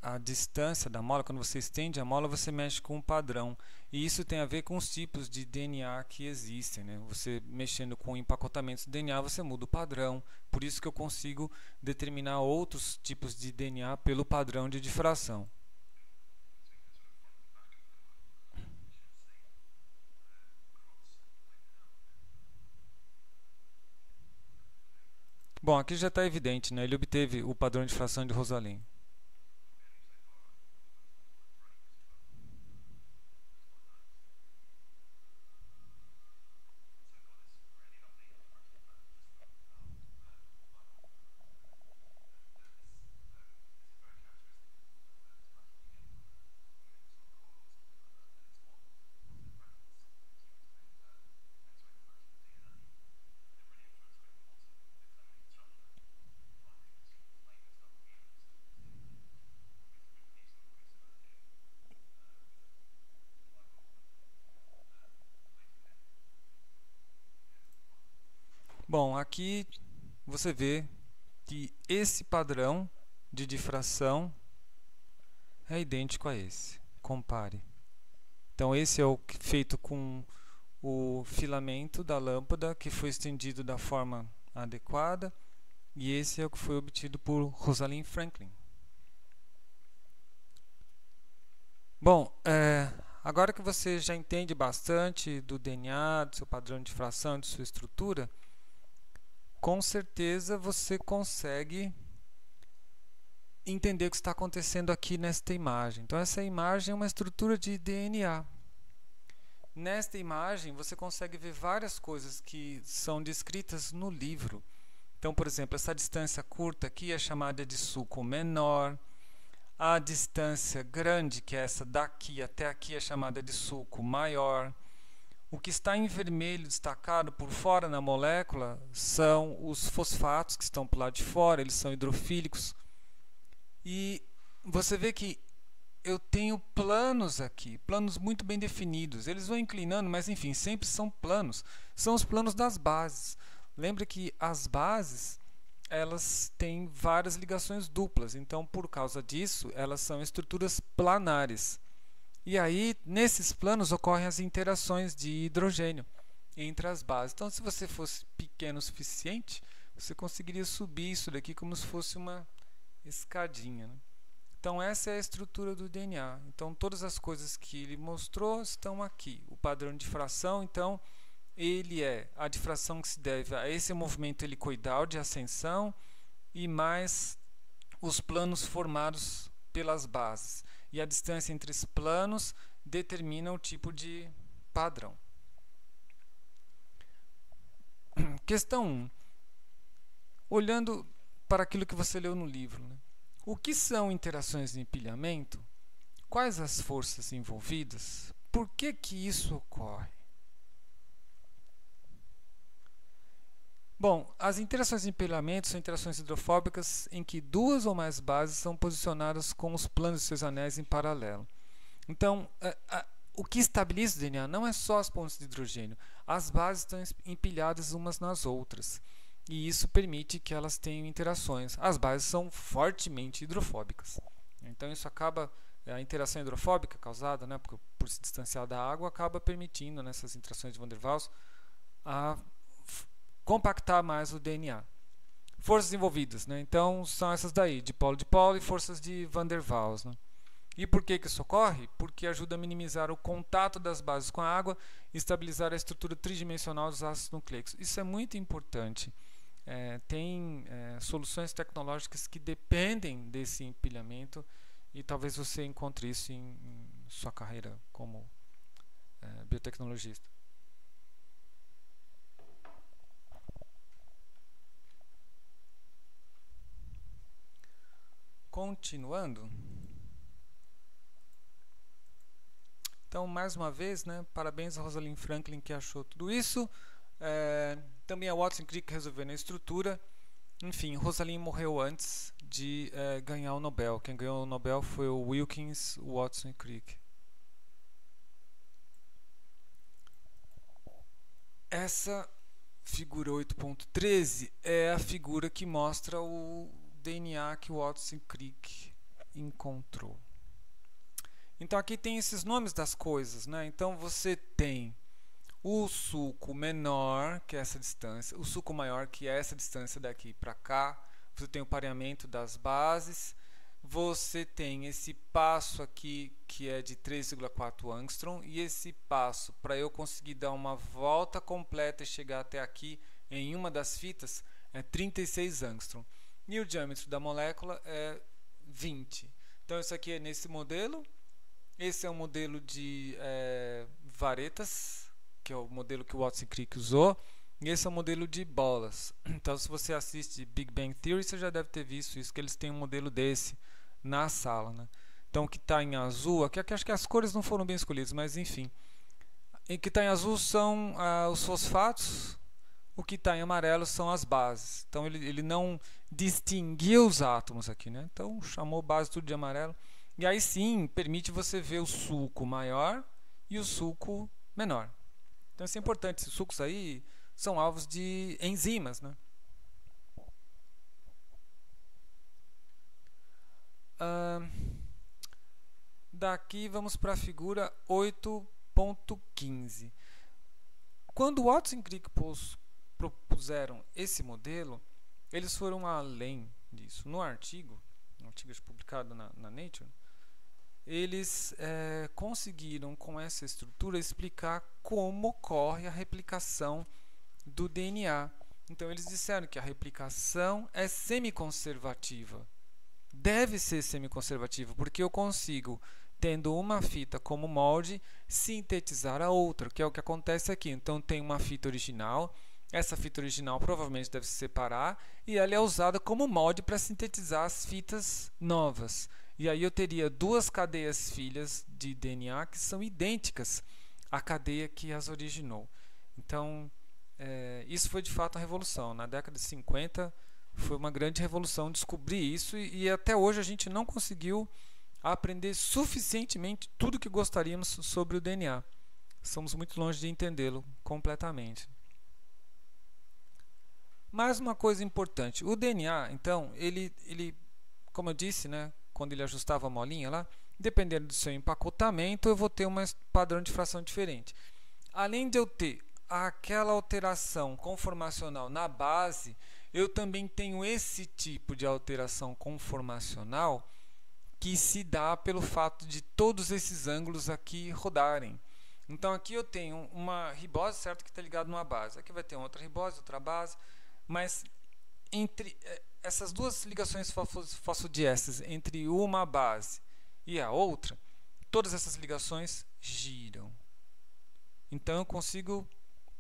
a distância da mola, quando você estende a mola, você mexe com um padrão. E isso tem a ver com os tipos de DNA que existem, né? Você mexendo com empacotamentos de DNA, você muda o padrão. Por isso que eu consigo determinar outros tipos de DNA pelo padrão de difração. Bom, aqui já está evidente, né? Ele obteve o padrão de difração de Rosalind. Bom, aqui você vê que esse padrão de difração é idêntico a esse. Compare. Então esse é o feito com o filamento da lâmpada que foi estendido da forma adequada, e esse é o que foi obtido por Rosalind Franklin. Bom, agora que você já entende bastante do DNA, do seu padrão de difração, de sua estrutura, com certeza você consegue entender o que está acontecendo aqui nesta imagem. Então essa imagem é uma estrutura de DNA. Nesta imagem você consegue ver várias coisas que são descritas no livro. Então, por exemplo, essa distância curta aqui é chamada de sulco menor. A distância grande, que é essa daqui até aqui, é chamada de sulco maior. O que está em vermelho destacado por fora na molécula são os fosfatos que estão por lá de fora, eles são hidrofílicos. E você vê que eu tenho planos aqui, planos muito bem definidos. Eles vão inclinando, mas enfim, sempre são planos. São os planos das bases. Lembre que as bases, elas têm várias ligações duplas. Então, por causa disso, elas são estruturas planares. E aí, nesses planos, ocorrem as interações de hidrogênio entre as bases. Então, se você fosse pequeno o suficiente, você conseguiria subir isso daqui como se fosse uma escadinha, né? Então essa é a estrutura do DNA. Então todas as coisas que ele mostrou estão aqui. O padrão de difração, então, ele é a difração que se deve a esse movimento helicoidal de ascensão e mais os planos formados pelas bases. E a distância entre os planos determina o tipo de padrão. Questão 1. Olhando para aquilo que você leu no livro, né? O que são interações de empilhamento? Quais as forças envolvidas? Por que isso ocorre? Bom, as interações de empilhamento são interações hidrofóbicas em que duas ou mais bases são posicionadas com os planos de seus anéis em paralelo. Então, o que estabiliza o DNA não é só as pontes de hidrogênio. As bases estão empilhadas umas nas outras. E isso permite que elas tenham interações. As bases são fortemente hidrofóbicas. Então isso acaba, a interação hidrofóbica causada, né, por se distanciar da água, acaba permitindo nessas interações de Van der Waals a compactar mais o DNA. Forças envolvidas, né, então são essas daí, dipolo e forças de Van der Waals, né. E por que isso ocorre? Porque ajuda a minimizar o contato das bases com a água e estabilizar a estrutura tridimensional dos ácidos nucleicos. Isso é muito importante. Tem soluções tecnológicas que dependem desse empilhamento e talvez você encontre isso em sua carreira como biotecnologista. Continuando. Então, mais uma vez, né, parabéns a Rosalind Franklin que achou tudo isso. Também a Watson Crick resolvendo a estrutura. Enfim, Rosalind morreu antes de ganhar o Nobel. Quem ganhou o Nobel foi o Wilkins, Watson e Crick. Essa figura 8.13 é a figura que mostra o DNA que o Watson Crick encontrou. Então aqui tem esses nomes das coisas, né? Então você tem o sulco menor, que é essa distância, o sulco maior, que é essa distância daqui para cá, você tem o pareamento das bases, você tem esse passo aqui que é de 3,4 angstrom, e esse passo, para eu conseguir dar uma volta completa e chegar até aqui em uma das fitas, é 36 angstrom. E o diâmetro da molécula é 20. Então isso aqui é nesse modelo. Esse é um modelo de varetas, que é o modelo que o Watson Crick usou. E esse é o modelo de bolas. Então, se você assiste Big Bang Theory, você já deve ter visto isso, que eles têm um modelo desse na sala, né? Então, o que está em azul, aqui acho que as cores não foram bem escolhidas, mas enfim. O que está em azul são os fosfatos, o que está em amarelo são as bases. Então, ele não distinguiu os átomos aqui, né? Então, chamou base tudo de amarelo. E aí sim, permite você ver o sulco maior e o sulco menor. Então isso é importante, esses sulcos aí são alvos de enzimas, né? Daqui vamos para a figura 8.15. Quando Watson e Crick propuseram esse modelo, eles foram além disso. No artigo publicado na Nature, eles conseguiram, com essa estrutura, explicar como ocorre a replicação do DNA. Então, eles disseram que a replicação é semiconservativa. Deve ser semiconservativa, porque eu consigo, tendo uma fita como molde, sintetizar a outra, que é o que acontece aqui. Então, tem uma fita original. Essa fita original provavelmente deve se separar e ela é usada como molde para sintetizar as fitas novas. E aí eu teria duas cadeias filhas de DNA que são idênticas à cadeia que as originou. Então, isso foi de fato uma revolução. Na década de 50 foi uma grande revolução descobrir isso e até hoje a gente não conseguiu aprender suficientemente tudo o que gostaríamos sobre o DNA. Somos muito longe de entendê-lo completamente. Mais uma coisa importante, o DNA, então, ele como eu disse, né, quando ele ajustava a molinha lá, dependendo do seu empacotamento, eu vou ter um padrão de fração diferente. Além de eu ter aquela alteração conformacional na base, eu também tenho esse tipo de alteração conformacional que se dá pelo fato de todos esses ângulos aqui rodarem. Então aqui eu tenho uma ribose, certo, que está ligada numa base. Aqui vai ter outra ribose, outra base, mas entre essas duas ligações fosfodiésteres, entre uma base e a outra, todas essas ligações giram. Então eu consigo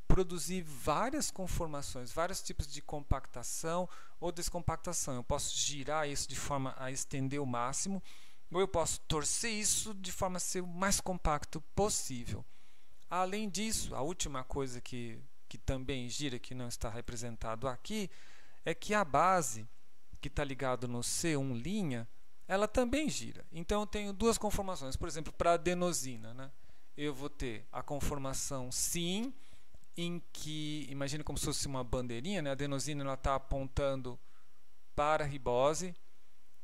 produzir várias conformações, vários tipos de compactação ou descompactação. Eu posso girar isso de forma a estender o máximo, ou eu posso torcer isso de forma a ser o mais compacto possível. Além disso, a última coisa que também gira, que não está representado aqui, é que a base que está ligada no C1', ela também gira. Então eu tenho duas conformações. Por exemplo, para a adenosina, né? Eu vou ter a conformação SIN, em que, imagine como se fosse uma bandeirinha, né? A adenosina está apontando para a ribose,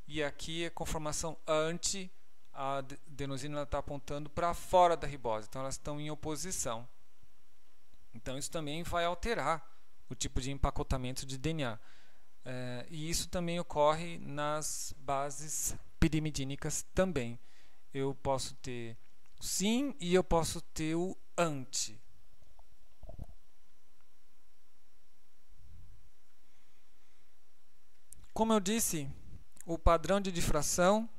e aqui a conformação anti, a adenosina está apontando para fora da ribose. Então elas estão em oposição. Então isso também vai alterar o tipo de empacotamento de DNA. E isso também ocorre nas bases pirimidínicas também. Eu posso ter o SIN e eu posso ter o anti. Como eu disse, o padrão de difração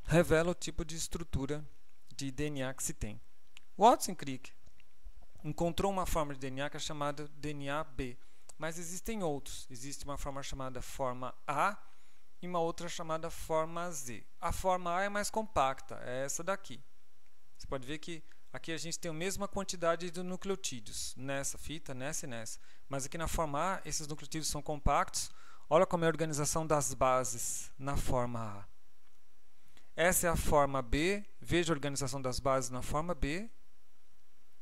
revela o tipo de estrutura de DNA que se tem. Watson e Crick encontrou uma forma de DNA que é chamada DNA B, mas existem outros. Existe uma forma chamada forma A e uma outra chamada forma Z. A forma A é mais compacta, é essa daqui. Você pode ver que aqui a gente tem a mesma quantidade de nucleotídeos, nessa fita, nessa e nessa. Mas aqui na forma A, esses nucleotídeos são compactos. Olha como é a organização das bases na forma A. Essa é a forma B, veja a organização das bases na forma B.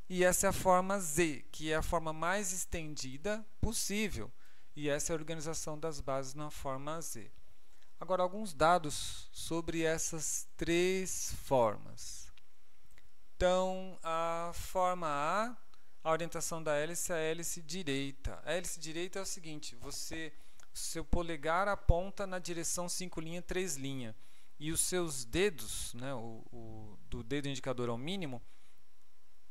E essa é a forma Z, que é a forma mais estendida possível. E essa é a organização das bases na forma Z. Agora, alguns dados sobre essas três formas. Então, a forma a orientação da hélice é a hélice direita. A hélice direita é o seguinte, seu polegar aponta na direção 5 linha, 3 linha. E os seus dedos, né, do dedo indicador ao mínimo,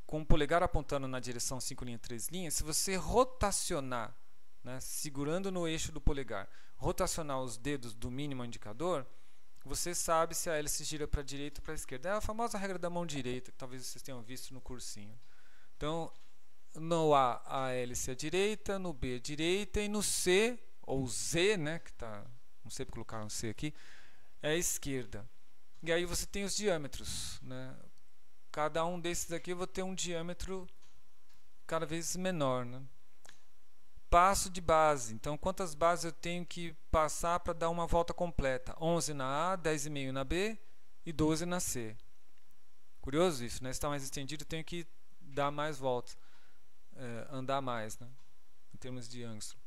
com o polegar apontando na direção 5 linha, 3 linha, se você rotacionar, né, segurando no eixo do polegar, rotacionar os dedos do mínimo ao indicador, você sabe se a hélice gira para a direita ou para a esquerda. É a famosa regra da mão direita, que talvez vocês tenham visto no cursinho. Então, no A hélice é direita, no B é direita, e no C, ou Z, né, que tá, não sei porque colocaram C aqui, é a esquerda. E aí você tem os diâmetros, né? Cada um desses aqui eu vou ter um diâmetro cada vez menor, né? Passo de base. Então, quantas bases eu tenho que passar para dar uma volta completa? 11 na A, 10,5 na B e 12 na C. Curioso isso, né? Se está mais estendido, eu tenho que dar mais voltas, andar mais, né? Em termos de angstrom,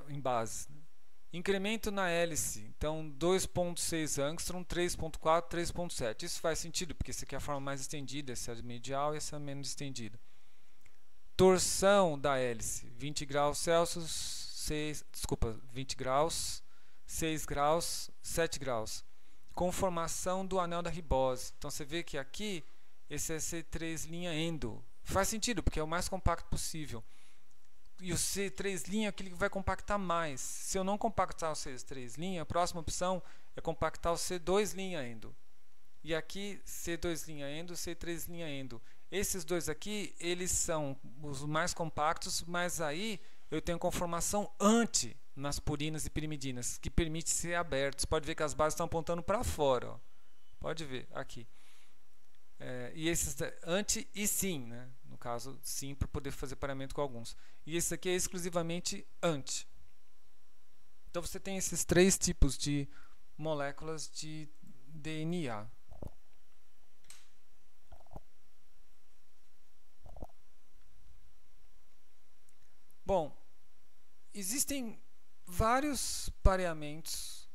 em bases. Né? Incremento na hélice. Então, 2,6 angstrom, 3,4, 3,7. Isso faz sentido, porque essa aqui é a forma mais estendida, essa é a medial e essa é a menos estendida. Torção da hélice, 20 graus Celsius, 20 graus, 6 graus, 7 graus. Conformação do anel da ribose. Então você vê que aqui esse é C3' endo. Faz sentido, porque é o mais compacto possível. E o C3' é aquele que vai compactar mais. Se eu não compactar o C3', a próxima opção é compactar o C2' endo. E aqui C2' endo, C3' endo. Esses dois aqui, eles são os mais compactos, mas aí eu tenho conformação anti nas purinas e pirimidinas, que permite ser abertos. Pode ver que as bases estão apontando para fora. Ó. Pode ver aqui. E esses anti e sim, né? No caso, sim, para poder fazer pareamento com alguns. E esse aqui é exclusivamente anti. Então você tem esses três tipos de moléculas de DNA. Bom, existem vários pareamentos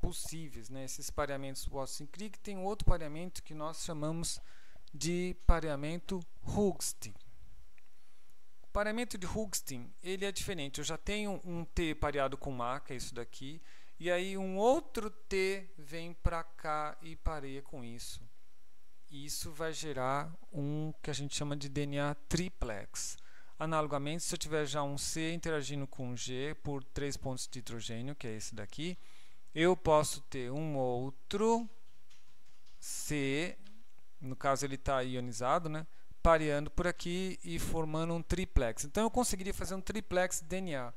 possíveis, né? Esses pareamentos Watson-Crick tem outro pareamento que nós chamamos de pareamento Hoogstin. O pareamento de Hoogstin, ele é diferente. Eu já tenho um T pareado com A, que é isso daqui, e aí um outro T vem para cá e pareia com isso. E isso vai gerar um que a gente chama de DNA triplex. Analogamente, se eu tiver já um C interagindo com um G por 3 pontos de hidrogênio, que é esse daqui, eu posso ter um outro C, no caso ele está ionizado, né, pareando por aqui e formando um triplex. Então eu conseguiria fazer um triplex DNA.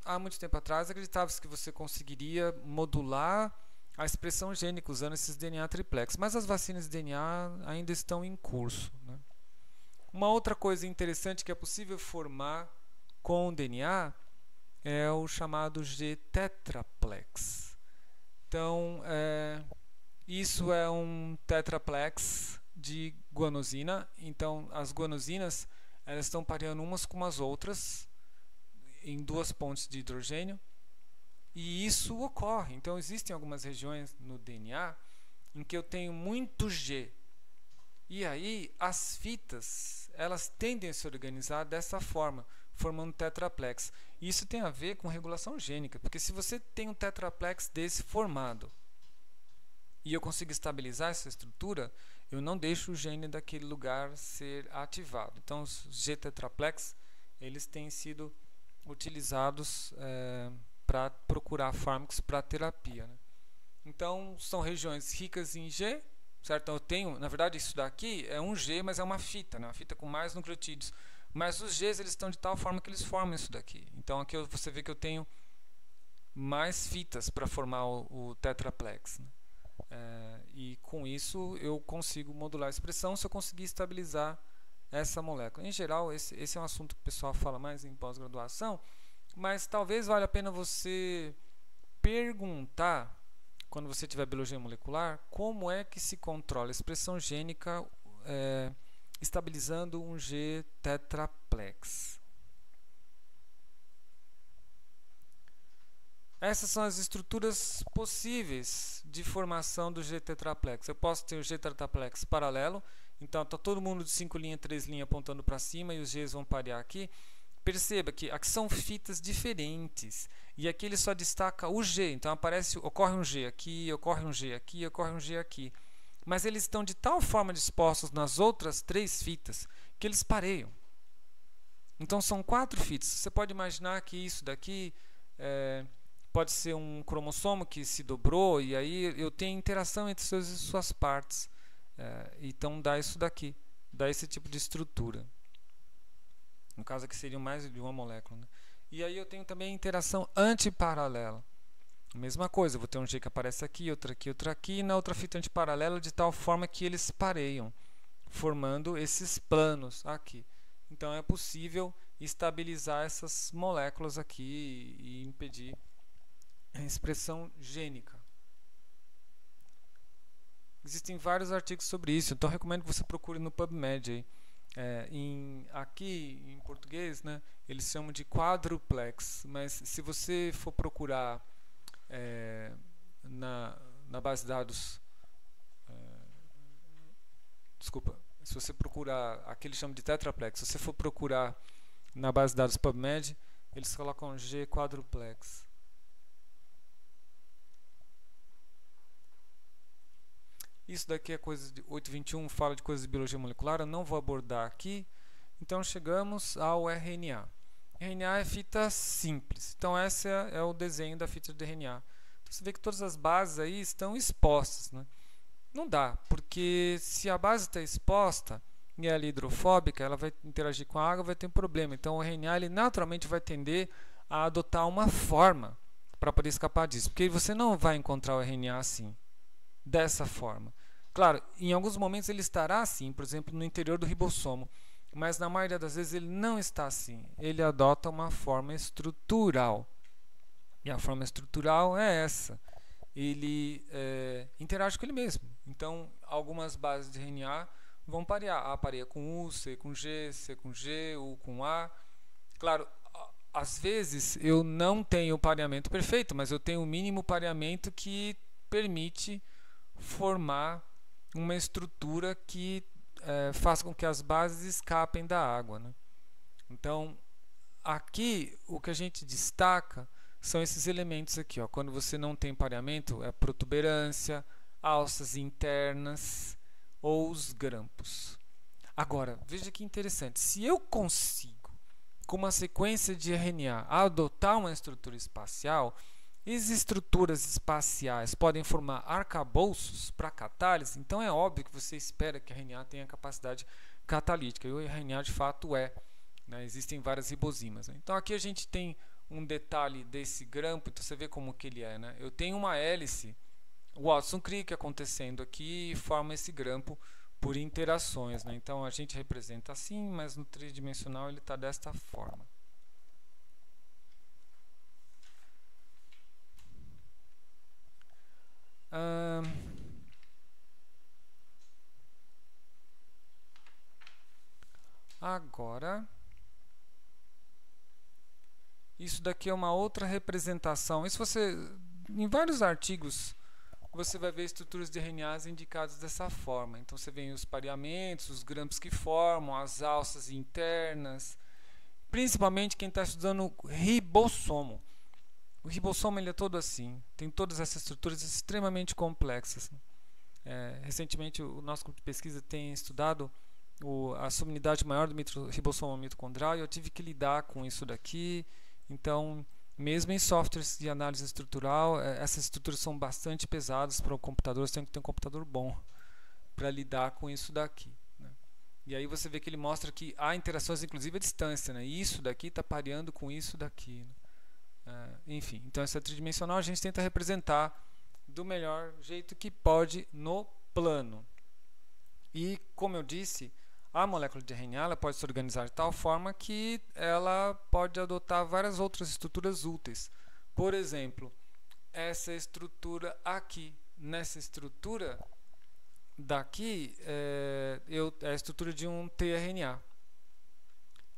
Há muito tempo atrás acreditava-se que você conseguiria modular a expressão gênica usando esses DNA triplex, mas as vacinas de DNA ainda estão em curso, né? Uma outra coisa interessante que é possível formar com o DNA é o chamado G-tetraplex. Então, isso é um tetraplex de guanosina. Então, as guanosinas elas estão pareando umas com as outras em 2 pontes de hidrogênio. E isso ocorre. Então, existem algumas regiões no DNA em que eu tenho muito G. E aí, as fitas, elas tendem a se organizar dessa forma, formando tetraplex. E isso tem a ver com regulação gênica, porque se você tem um tetraplex desse formado e eu consigo estabilizar essa estrutura, eu não deixo o gene daquele lugar ser ativado. Então, os G-tetraplex, eles têm sido utilizados para procurar fármacos para terapia, né? Então, são regiões ricas em G, certo? Então, eu tenho, na verdade, isso daqui é um G, mas é uma fita, né? Uma fita com mais nucleotídeos. Mas os Gs eles estão de tal forma que eles formam isso daqui. Então, aqui você vê que eu tenho mais fitas para formar o tetraplex, né? E com isso eu consigo modular a expressão se eu conseguir estabilizar essa molécula. Em geral, esse é um assunto que o pessoal fala mais em pós-graduação, mas talvez valha a pena você perguntar, quando você tiver biologia molecular, como é que se controla a expressão gênica estabilizando um G tetraplex. Essas são as estruturas possíveis de formação do G tetraplex. Eu posso ter o G tetraplex paralelo, então está todo mundo de 5 linhas, 3 linhas apontando para cima e os Gs vão parear aqui. Perceba que aqui são fitas diferentes e aqui ele só destaca o G, então ocorre um G aqui, ocorre um G aqui, ocorre um G aqui. Mas eles estão de tal forma dispostos nas outras 3 fitas que eles pareiam. Então são 4 fitas. Você pode imaginar que isso daqui pode ser um cromossomo que se dobrou e aí eu tenho interação entre suas partes. Então dá isso daqui, dá esse tipo de estrutura. No caso aqui seriam mais de uma molécula, né? E aí eu tenho também interação antiparalela. Mesma coisa, eu vou ter um G que aparece aqui, outro aqui, outro aqui, e na outra fita antiparalela de tal forma que eles pareiam, formando esses planos aqui. Então é possível estabilizar essas moléculas aqui e impedir a expressão gênica. Existem vários artigos sobre isso, então recomendo que você procure no PubMed aí. Aqui em português, né, eles chamam de quadruplex, mas se você for procurar na base de dados, desculpa, se você procurar, aqui eles chamam de tetraplex, se você for procurar na base de dados PubMed, eles colocam G quadruplex. Isso daqui é coisa de 8.21, fala de coisas de biologia molecular, eu não vou abordar aqui. Então chegamos ao RNA. RNA é fita simples, então esse é o desenho da fita de RNA. Então você vê que todas as bases aí estão expostas, né? Não dá, porque se a base está exposta e ela é hidrofóbica, ela vai interagir com a água, vai ter um problema. Então o RNA ele naturalmente vai tender a adotar uma forma para poder escapar disso, porque você não vai encontrar o RNA assim, dessa forma. Claro, em alguns momentos ele estará assim, por exemplo, no interior do ribossomo, mas na maioria das vezes ele não está assim. Ele adota uma forma estrutural. E a forma estrutural é essa. Ele interage com ele mesmo. Então, algumas bases de RNA vão parear. A pareia com U, C com G, C com G, U com A. Claro, às vezes eu não tenho o pareamento perfeito, mas eu tenho o mínimo pareamento que permite formar uma estrutura que faça com que as bases escapem da água, né? Então, aqui o que a gente destaca são esses elementos aqui, ó. Quando você não tem pareamento, é protuberância, alças internas ou os grampos. Agora, veja que interessante. Se eu consigo, com uma sequência de RNA, adotar uma estrutura espacial, as estruturas espaciais podem formar arcabouços para catálise, então é óbvio que você espera que a RNA tenha capacidade catalítica, e o RNA de fato é, né? Existem várias ribozimas, né? Então aqui a gente tem um detalhe desse grampo, então você vê como que ele é, né? Eu tenho uma hélice Watson-Crick acontecendo aqui e forma esse grampo por interações, né? Então a gente representa assim, mas no tridimensional ele está desta forma. Agora, isso daqui é uma outra representação. Isso em vários artigos, você vai ver estruturas de RNAs indicadas dessa forma. Então você vê os pareamentos, os grampos que formam, as alças internas. Principalmente quem está estudando ribossomo. O ribossomo ele é todo assim, tem todas essas estruturas extremamente complexas. Recentemente o nosso grupo de pesquisa tem estudado a subunidade maior do ribossomo mitocondrial e eu tive que lidar com isso daqui. Então, mesmo em softwares de análise estrutural, essas estruturas são bastante pesadas para o computador, você tem que ter um computador bom para lidar com isso daqui, né? E aí você vê que ele mostra que há interações inclusive à distância, né? Isso daqui está pareando com isso daqui, né? Enfim, então essa tridimensional a gente tenta representar do melhor jeito que pode no plano. E como eu disse, a molécula de RNA ela pode se organizar de tal forma que ela pode adotar várias outras estruturas úteis. Por exemplo, essa estrutura aqui. Nessa estrutura daqui é a estrutura de um tRNA.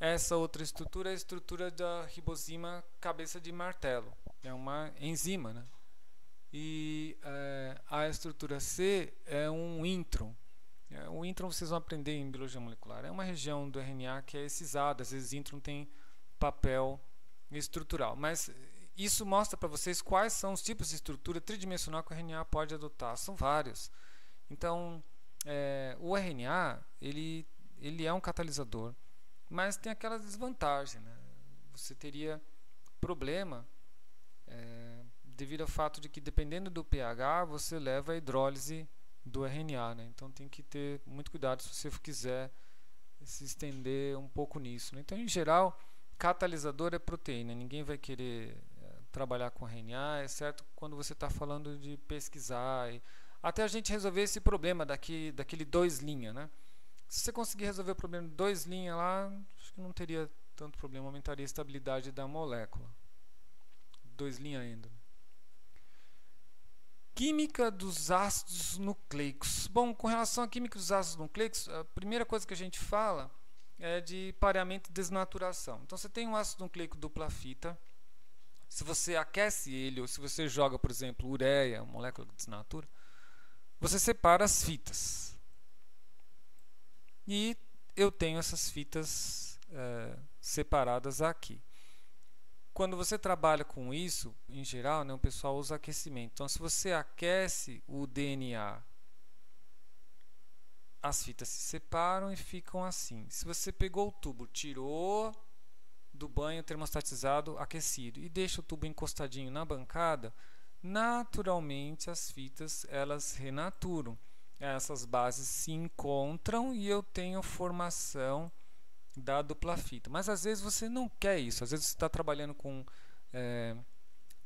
Essa outra estrutura é a estrutura da ribosima cabeça de martelo. É uma enzima, né? E a estrutura C é um intron. O intron vocês vão aprender em biologia molecular. É uma região do RNA que é excisada. Às vezes intron tem papel estrutural. Mas isso mostra para vocês quais são os tipos de estrutura tridimensional que o RNA pode adotar. São vários. Então, o RNA ele é um catalisador, mas tem aquela desvantagem, né? Você teria problema devido ao fato de que, dependendo do pH, você leva a hidrólise do RNA, né? Então tem que ter muito cuidado se você quiser se estender um pouco nisso, né? Então, em geral, catalisador é proteína. Ninguém vai querer trabalhar com RNA, exceto quando você está falando de pesquisar, até a gente resolver esse problema daquele 2' né? Se você conseguir resolver o problema de 2' lá, acho que não teria tanto problema, aumentaria a estabilidade da molécula. 2' ainda. Química dos ácidos nucleicos. Bom, com relação à química dos ácidos nucleicos, a primeira coisa que a gente fala é de pareamento e desnaturação. Então, você tem um ácido nucleico dupla fita. Se você aquece ele, ou se você joga, por exemplo, ureia, uma molécula que desnatura, você separa as fitas. E eu tenho essas fitas separadas aqui. Quando você trabalha com isso, em geral, né, o pessoal usa aquecimento. Então, se você aquece o DNA, as fitas se separam e ficam assim. Se você pegou o tubo, tirou do banho termostatizado aquecido e deixa o tubo encostadinho na bancada, naturalmente as fitas elas renaturam. Essas bases se encontram e eu tenho formação da dupla fita. Mas às vezes você não quer isso. Às vezes você está trabalhando com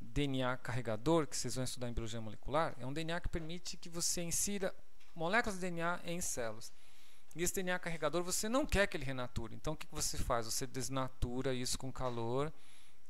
DNA carregador, que vocês vão estudar em biologia molecular. É um DNA que permite que você insira moléculas de DNA em células. E esse DNA carregador você não quer que ele renature. Então o que você faz? Você desnatura isso com calor.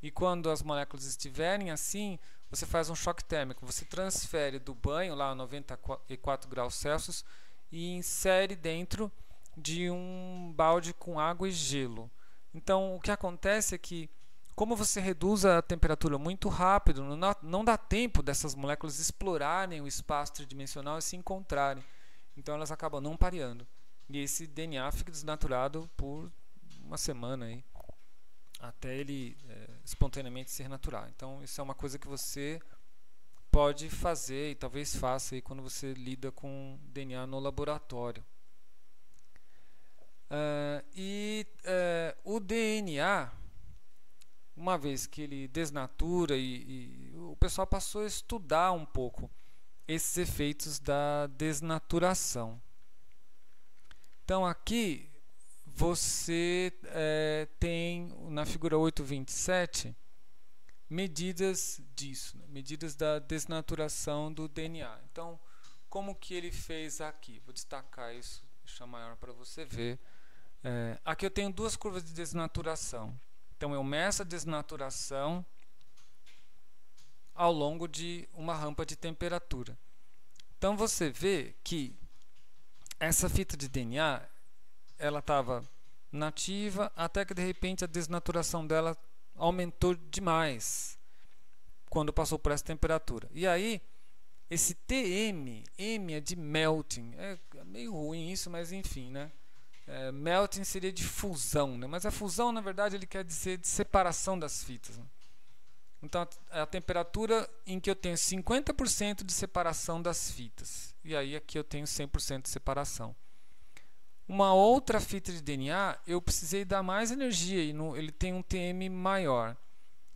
E quando as moléculas estiverem assim, você faz um choque térmico. Você transfere do banho lá a 94 graus Celsius e insere dentro de um balde com água e gelo. Então, o que acontece é que, como você reduz a temperatura muito rápido, não dá tempo dessas moléculas explorarem o espaço tridimensional e se encontrarem. Então, elas acabam não pareando. E esse DNA fica desnaturado por uma semana aí, até ele espontaneamente se renaturar. Então, isso é uma coisa que você pode fazer e talvez faça aí quando você lida com DNA no laboratório. O DNA, uma vez que ele desnatura e o pessoal passou a estudar um pouco esses efeitos da desnaturação. Então aqui você tem na figura 8.27 medidas disso, né? Medidas da desnaturação do DNA. Então, como que ele fez aqui? Vou destacar isso, deixar maior para você ver. Aqui eu tenho duas curvas de desnaturação. Então eu meço a desnaturação ao longo de uma rampa de temperatura. Então você vê que essa fita de DNA ela estava nativa até que de repente a desnaturação dela aumentou demais quando passou por essa temperatura. E aí esse TM, M é de melting, é meio ruim isso, mas enfim, né? Melting seria de fusão, né? Mas a fusão, na verdade, ele quer dizer de separação das fitas, né? Então, a temperatura em que eu tenho 50% de separação das fitas. E aí, aqui eu tenho 100% de separação. Uma outra fita de DNA, eu precisei dar mais energia e ele tem um TM maior.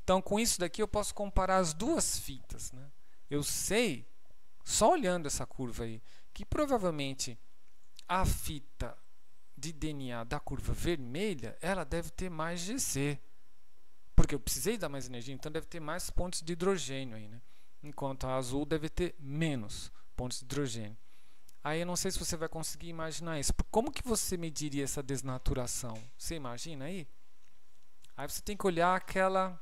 Então, com isso daqui, eu posso comparar as duas fitas, né? Eu sei, só olhando essa curva aí, que provavelmente a fita de DNA da curva vermelha, ela deve ter mais GC, porque eu precisei dar mais energia, então deve ter mais pontos de hidrogênio aí, né? Enquanto a azul deve ter menos pontos de hidrogênio. Aí eu não sei se você vai conseguir imaginar isso. Como que você mediria essa desnaturação? Você imagina aí? Aí você tem que olhar aquele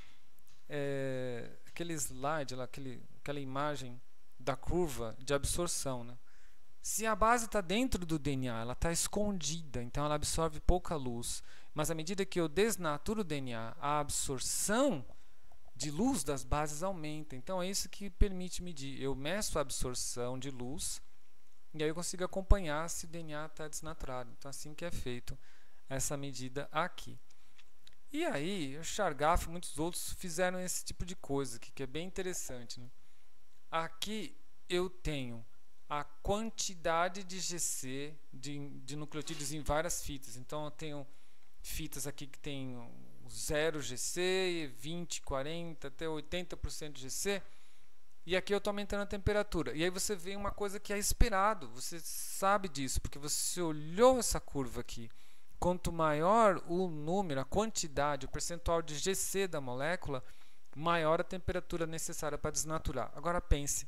slide, aquela imagem da curva de absorção, né? Se a base está dentro do DNA, ela está escondida, então ela absorve pouca luz. Mas à medida que eu desnaturo o DNA, a absorção de luz das bases aumenta. Então é isso que permite medir. Eu meço a absorção de luz e aí eu consigo acompanhar se o DNA está desnaturado. Então assim que é feito essa medida aqui. E aí, o Chargaff e muitos outros fizeram esse tipo de coisa aqui, que é bem interessante, né? Aqui eu tenho a quantidade de GC de nucleotídeos em várias fitas. Então eu tenho fitas aqui que tem 0 GC, 20, 40, até 80% de GC. E aqui eu estou aumentando a temperatura. E aí você vê uma coisa que é esperado. Você sabe disso, porque você olhou essa curva aqui. Quanto maior o número, a quantidade, o percentual de GC da molécula, maior a temperatura necessária para desnaturar. Agora pense,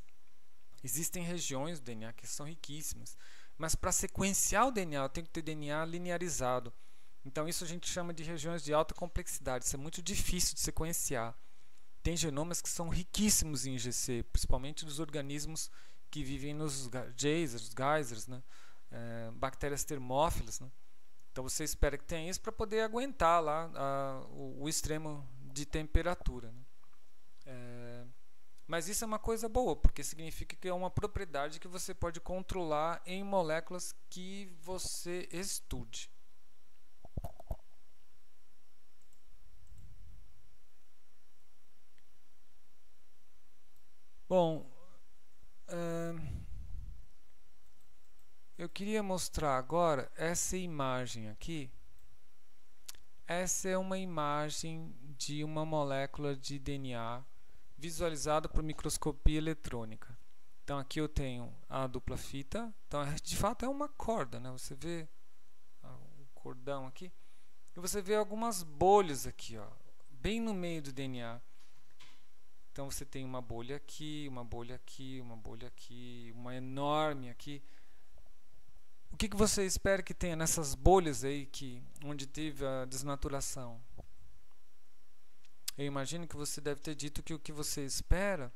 existem regiões do DNA que são riquíssimas, mas para sequenciar o DNA eu tenho que ter DNA linearizado. Então isso a gente chama de regiões de alta complexidade, isso é muito difícil de sequenciar. Tem genomas que são riquíssimos em GC, principalmente dos organismos que vivem nos geysers, né? Bactérias termófilas, né? Então você espera que tenha isso para poder aguentar lá o extremo de temperatura, né? Mas isso é uma coisa boa, porque significa que é uma propriedade que você pode controlar em moléculas que você estude. Bom, eu queria mostrar agora essa imagem aqui. Essa é uma imagem de uma molécula de DNA visualizada por microscopia eletrônica. Então aqui eu tenho a dupla fita. Então de fato é uma corda, né? Você vê o cordão aqui e você vê algumas bolhas aqui, ó, bem no meio do DNA. Então você tem uma bolha aqui, uma bolha aqui, uma bolha aqui, uma enorme aqui. O que você espera que tenha nessas bolhas aí onde teve a desnaturação? Eu imagino que você deve ter dito que o que você espera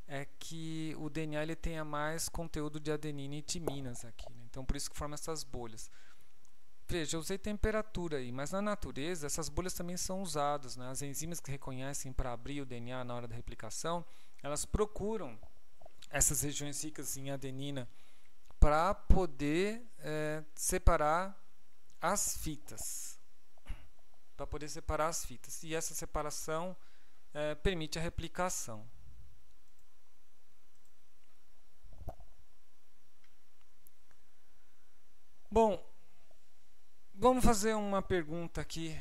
é que o DNA ele tenha mais conteúdo de adenina e timinas aqui, né? Então por isso que forma essas bolhas. Veja, eu usei temperatura aí, mas na natureza essas bolhas também são usadas, né? As enzimas que reconhecem para abrir o DNA na hora da replicação, elas procuram essas regiões ricas em adenina para poder separar as fitas. Para poder separar as fitas. E essa separação permite a replicação. Bom, vamos fazer uma pergunta aqui.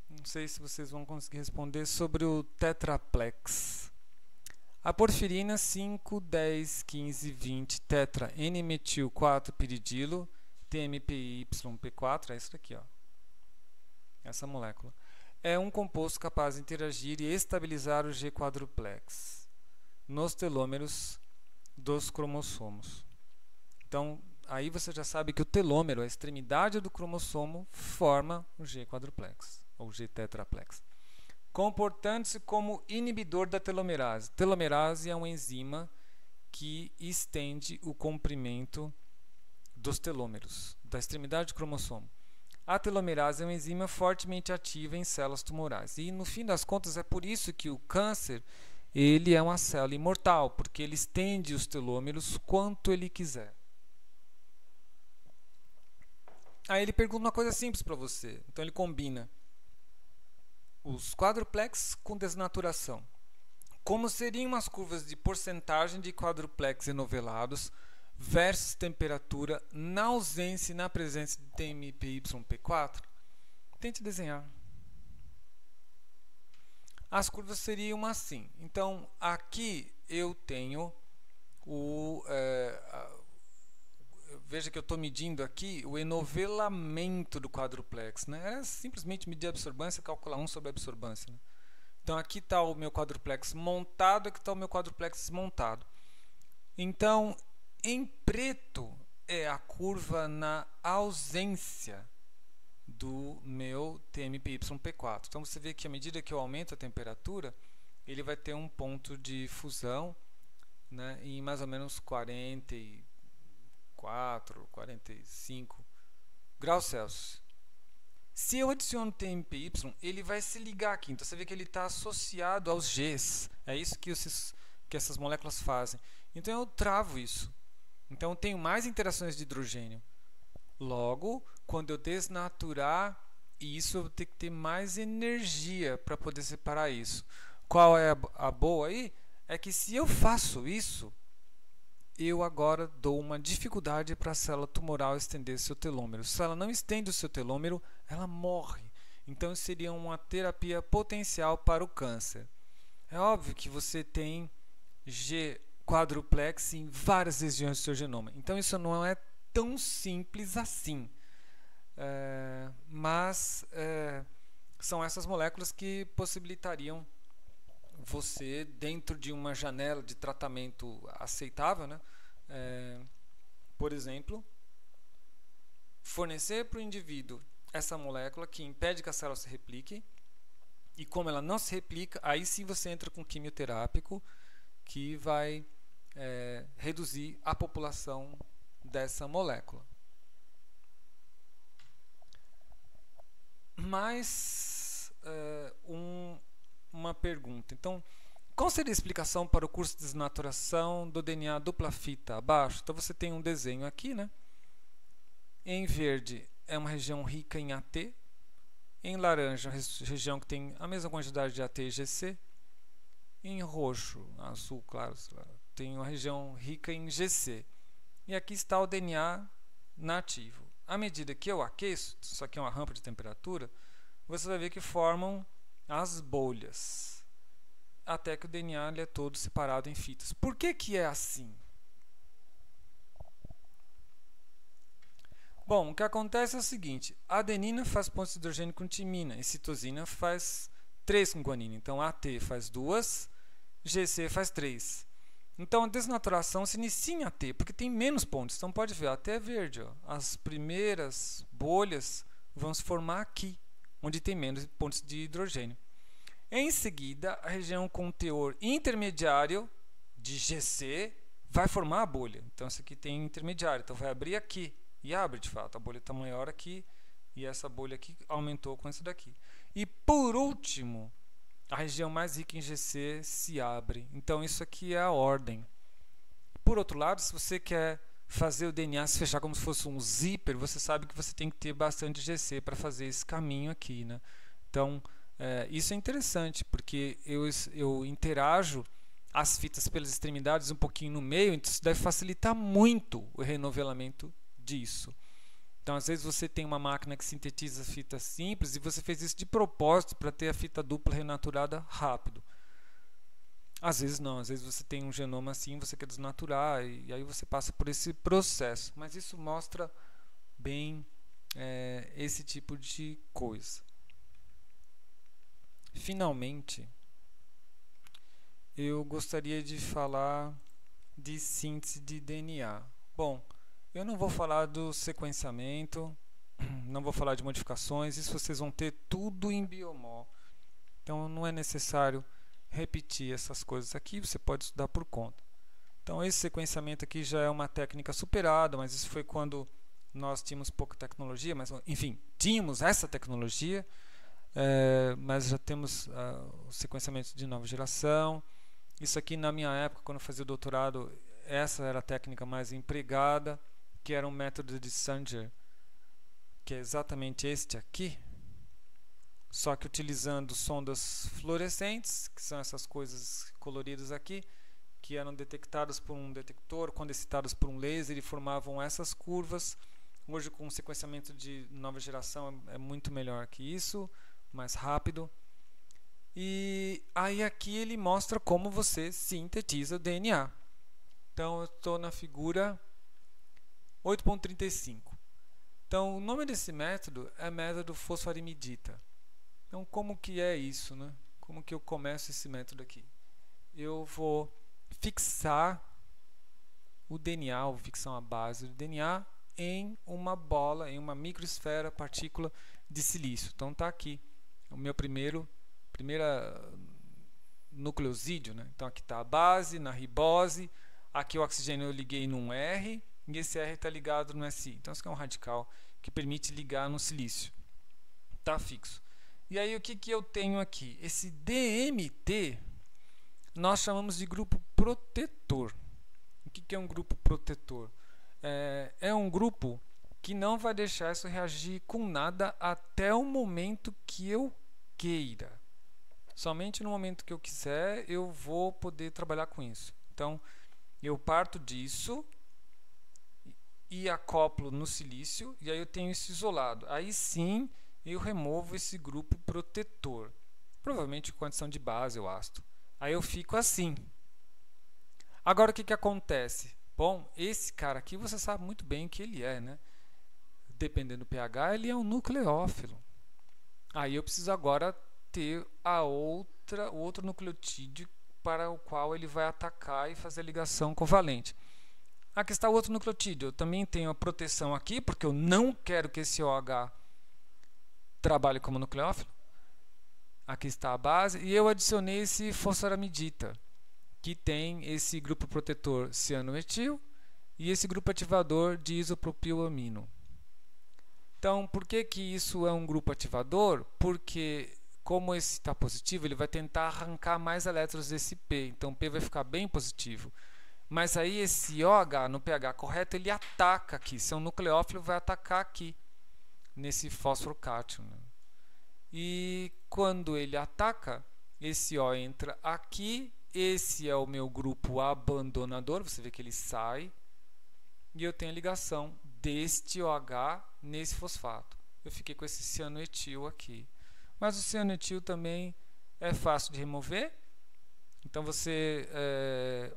Não sei se vocês vão conseguir responder sobre o tetraplex. A porfirina 5, 10, 15, 20 tetra N-metil 4 piridilo TMPYP4, é isso daqui, ó. Essa molécula. É um composto capaz de interagir e estabilizar o G-quadruplex nos telômeros dos cromossomos. Então, aí você já sabe que o telômero, a extremidade do cromossomo, forma o G-quadruplex, ou G-tetraplex. Comportando-se como inibidor da telomerase. Telomerase é uma enzima que estende o comprimento dos telômeros, da extremidade do cromossomo. A telomerase é uma enzima fortemente ativa em células tumorais. E, no fim das contas, é por isso que o câncer ele é uma célula imortal, porque ele estende os telômeros quanto ele quiser. Aí ele pergunta uma coisa simples para você. Então ele combina os quadruplex com desnaturação. Como seriam as curvas de porcentagem de quadruplex enovelados versus temperatura na ausência e na presença de TMPYP4? Tente desenhar. As curvas seriam assim. Então, aqui eu tenho veja que eu estou medindo aqui o enovelamento do quadruplex, né? É simplesmente medir a absorbância, calcular 1 sobre a absorbância, né? Então aqui está o meu quadruplex montado, aqui está o meu quadruplex desmontado. Então, em preto é a curva na ausência do meu TMPYP4. Então você vê que à medida que eu aumento a temperatura, ele vai ter um ponto de fusão, né, em mais ou menos 44 44, 45 graus Celsius. Se eu adiciono TMPY, ele vai se ligar aqui. Então você vê que ele está associado aos Gs. É isso que essas moléculas fazem. Então eu travo isso. Então eu tenho mais interações de hidrogênio. Logo, quando eu desnaturar isso, eu vou ter que ter mais energia para poder separar isso. Qual é a boa aí? É que se eu faço isso, eu agora dou uma dificuldade para a célula tumoral estender seu telômero. Se ela não estende o seu telômero, ela morre. Então seria uma terapia potencial para o câncer. É óbvio que você tem G quadruplex em várias regiões do seu genoma. Então isso não é tão simples assim. Mas são essas moléculas que possibilitariam você, dentro de uma janela de tratamento aceitável, né? Por exemplo, fornecer para o indivíduo essa molécula que impede que a célula se replique, e como ela não se replica, aí sim você entra com quimioterápico que vai reduzir a população dessa molécula. Mais uma pergunta. Então, qual seria a explicação para o curso de desnaturação do DNA dupla fita abaixo? Então você tem um desenho aqui, né? Em verde é uma região rica em AT, em laranja região que tem a mesma quantidade de AT e GC, em roxo, azul claro, tem uma região rica em GC. E aqui está o DNA nativo. À medida que eu aqueço, isso aqui é uma rampa de temperatura, você vai ver que formam as bolhas, até que o DNA ele é todo separado em fitas. Por que é assim? Bom, o que acontece é o seguinte: a adenina faz pontos de hidrogênio com timina e citosina faz 3 com guanina. Então AT faz 2, GC faz 3. Então a desnaturação se inicia em AT, porque tem menos pontos. Então pode ver, AT é verde. Ó. As primeiras bolhas vão se formar aqui, onde tem menos pontos de hidrogênio. Em seguida, a região com teor intermediário de GC vai formar a bolha. Então essa aqui tem intermediário, então vai abrir aqui. E abre de fato, a bolha está maior aqui e essa bolha aqui aumentou com essa daqui. E por último, a região mais rica em GC se abre. Então isso aqui é a ordem. Por outro lado, se você quer fazer o DNA se fechar como se fosse um zíper, você sabe que você tem que ter bastante GC para fazer esse caminho aqui, né? Então isso é interessante, porque eu interajo as fitas pelas extremidades um pouquinho no meio, então isso deve facilitar muito o renovelamento disso. Então, às vezes você tem uma máquina que sintetiza fita simples e você fez isso de propósito para ter a fita dupla renaturada rápido. Às vezes não, às vezes você tem um genoma assim, você quer desnaturar e aí você passa por esse processo. Mas isso mostra bem esse tipo de coisa. Finalmente, eu gostaria de falar de síntese de DNA. Bom, eu não vou falar do sequenciamento, não vou falar de modificações, isso vocês vão ter tudo em Biomol. Então não é necessário repetir essas coisas aqui, você pode estudar por conta. Então esse sequenciamento aqui já é uma técnica superada, mas isso foi quando nós tínhamos pouca tecnologia, mas enfim, tínhamos essa tecnologia, mas já temos o sequenciamento de nova geração. Isso aqui na minha época, quando eu fazia o doutorado, essa era a técnica mais empregada, que era um método de Sanger, que é exatamente este aqui, só que utilizando sondas fluorescentes, que são essas coisas coloridas aqui, que eram detectadas por um detector, quando excitadas por um laser, e formavam essas curvas. Hoje, com o sequenciamento de nova geração, é muito melhor que isso, mais rápido. E aí aqui ele mostra como você sintetiza o DNA. Então eu estou na figura 8.35. Então o nome desse método é método fosfarimidita. Então como que é isso, né? Como que eu começo esse método aqui? Eu vou fixar o DNA, vou fixar uma base do DNA em uma bola, em uma microesfera, partícula de silício. Então está aqui o meu primeira nucleosídeo, né? Então aqui está a base, na ribose, aqui o oxigênio eu liguei num R, e esse R está ligado no Si. Então, isso aqui é um radical que permite ligar no silício. Está fixo. E aí, o que, que eu tenho aqui? Esse DMT nós chamamos de grupo protetor. O que, que é um grupo protetor? É um grupo que não vai deixar isso reagir com nada até o momento que eu queira. Somente no momento que eu quiser eu vou poder trabalhar com isso. Então, eu parto disso e acoplo no silício, e aí eu tenho isso isolado. Aí sim eu removo esse grupo protetor, provavelmente com condição de base ou ácido. Aí eu fico assim. Agora o que, que acontece? Bom, esse cara aqui você sabe muito bem o que ele é, né? Dependendo do pH, ele é um nucleófilo. Aí eu preciso agora ter o outro nucleotídeo para o qual ele vai atacar e fazer a ligação covalente. Aqui está o outro nucleotídeo. Eu também tenho a proteção aqui, porque eu não quero que esse OH trabalhe como nucleófilo. Aqui está a base. E eu adicionei esse fosforamidita, que tem esse grupo protetor cianoetil e esse grupo ativador de isopropilamino. Então, por que, que isso é um grupo ativador? Porque, como esse está positivo, ele vai tentar arrancar mais elétrons desse P. Então, o P vai ficar bem positivo. Mas aí, esse OH no pH correto, ele ataca aqui. Se é um nucleófilo, vai atacar aqui, nesse fósforo cátion. E quando ele ataca, esse O entra aqui. Esse é o meu grupo abandonador. Você vê que ele sai. E eu tenho a ligação deste OH nesse fosfato. Eu fiquei com esse cianoetil aqui. Mas o cianoetil também é fácil de remover. Então você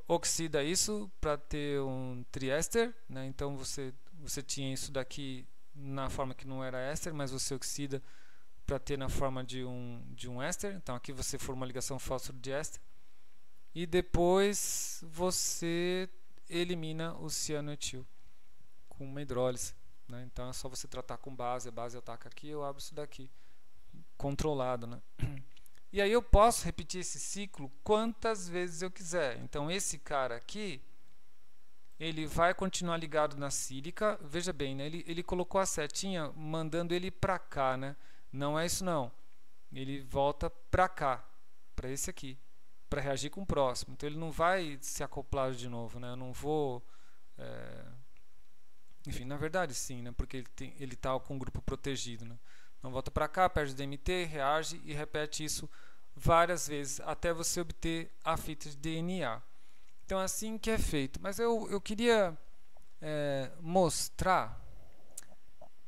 oxida isso para ter um triéster, né? Então você tinha isso daqui na forma que não era éster, mas você oxida para ter na forma de um éster. Então aqui você forma uma ligação fósforo de éster. E depois você elimina o cianoetil com uma hidrólise, né? Então é só você tratar com base, a base ataca aqui, eu abro isso daqui, controlado, né? E aí eu posso repetir esse ciclo quantas vezes eu quiser. Então esse cara aqui, ele vai continuar ligado na sílica. Veja bem, né? Ele colocou a setinha mandando ele para cá, né? Não é isso não. Ele volta para cá, para esse aqui, para reagir com o próximo. Então ele não vai se acoplar de novo, né? Eu não vou... Enfim, na verdade sim, né? Porque ele está com o grupo protegido, né? Então volta para cá, perde o DMT, reage e repete isso várias vezes até você obter a fita de DNA. Então é assim que é feito. Mas eu queria mostrar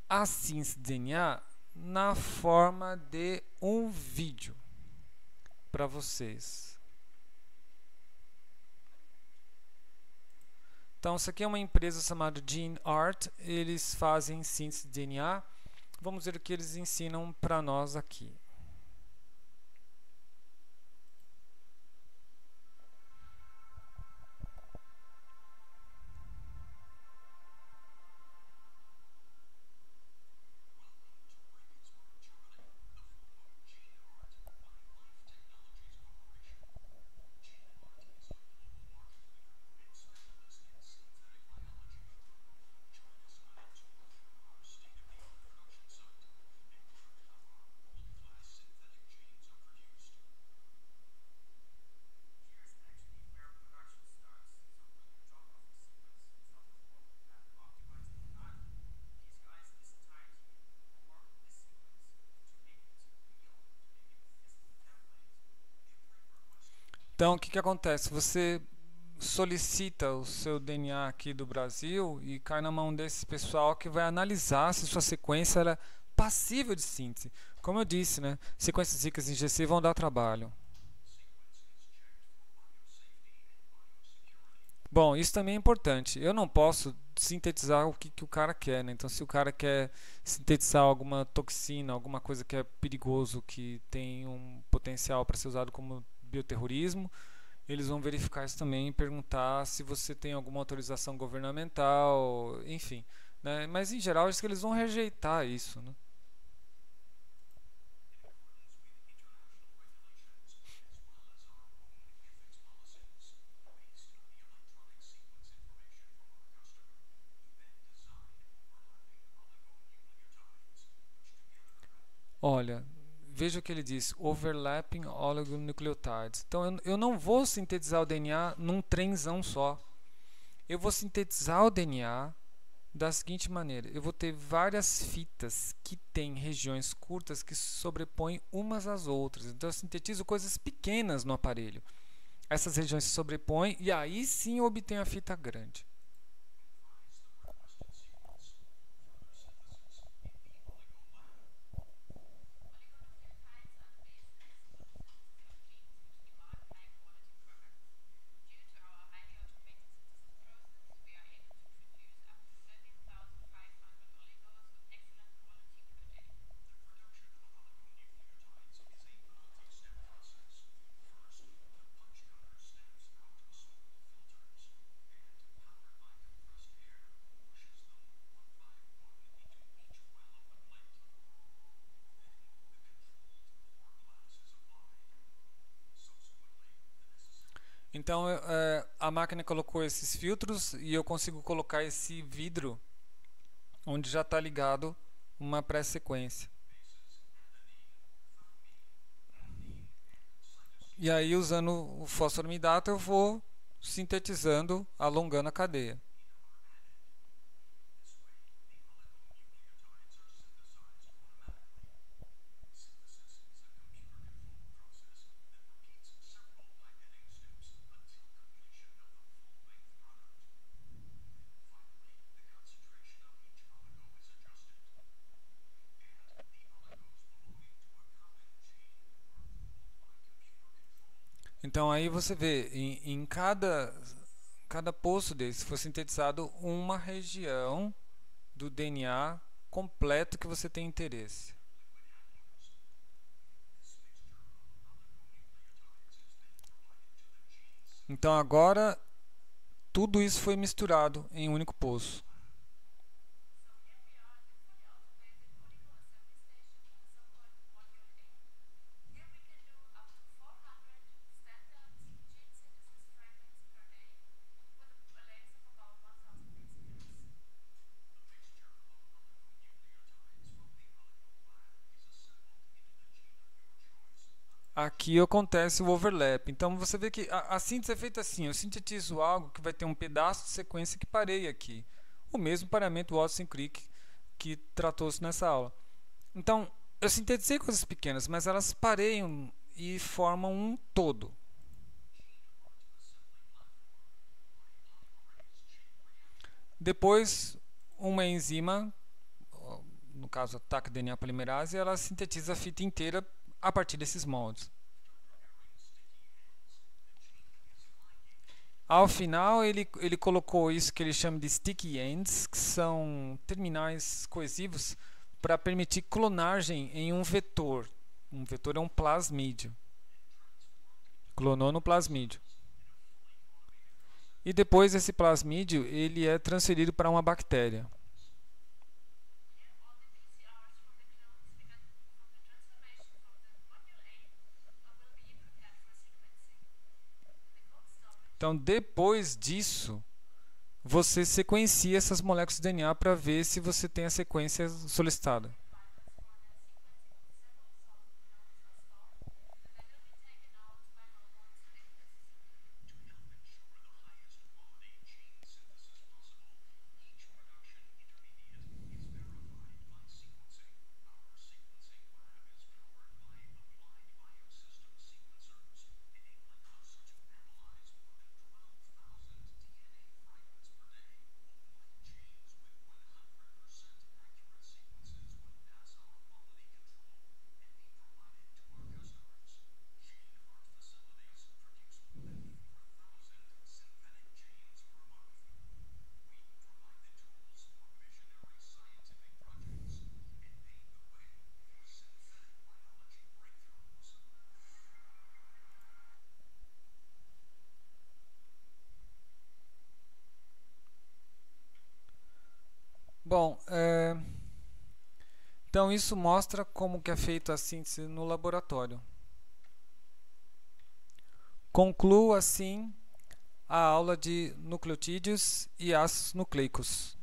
a síntese de DNA na forma de um vídeo para vocês. Então, isso aqui é uma empresa chamada GeneArt. Eles fazem síntese de DNA. Vamos ver o que eles ensinam para nós aqui. Então, o que, que acontece? Você solicita o seu DNA aqui do Brasil e cai na mão desse pessoal que vai analisar se sua sequência era passível de síntese. Como eu disse, né? Sequências ricas em GC vão dar trabalho. Bom, isso também é importante. Eu não posso sintetizar o que o cara quer, né? Então, se o cara quer sintetizar alguma toxina, alguma coisa que é perigoso, que tem um potencial para ser usado como bioterrorismo, eles vão verificar isso também e perguntar se você tem alguma autorização governamental, enfim, né? Mas em geral acho que eles vão rejeitar isso, né? Olha, veja o que ele diz, overlapping oligonucleotides. Então eu não vou sintetizar o DNA num trenzão só. Eu vou sintetizar o DNA da seguinte maneira: eu vou ter várias fitas que têm regiões curtas que se sobrepõem umas às outras. Então eu sintetizo coisas pequenas no aparelho. Essas regiões se sobrepõem e aí sim eu obtenho a fita grande. Então a máquina colocou esses filtros e eu consigo colocar esse vidro onde já está ligado uma pré-sequência. E aí, usando o fosforimidato, eu vou sintetizando, alongando a cadeia. Então aí você vê, em cada poço desse foi sintetizado uma região do DNA completo que você tem interesse. Então agora tudo isso foi misturado em um único poço. Aqui acontece o overlap. Então você vê que a síntese é feita assim: eu sintetizo algo que vai ter um pedaço de sequência que parei aqui. O mesmo paramento Watson-Crick que tratou-se nessa aula. Então eu sintetizei coisas pequenas, mas elas pareiam e formam um todo. Depois, uma enzima, no caso a TAC-DNA polimerase, ela sintetiza a fita inteira a partir desses moldes. Ao final, ele colocou isso que ele chama de sticky ends, que são terminais coesivos para permitir clonagem em um vetor. Um vetor é um plasmídio. Clonou no plasmídio. E depois esse plasmídio ele é transferido para uma bactéria. Então, depois disso, você sequencia essas moléculas de DNA para ver se você tem a sequência solicitada. Bom, então isso mostra como que é feita a síntese no laboratório. Concluo assim a aula de nucleotídeos e ácidos nucleicos.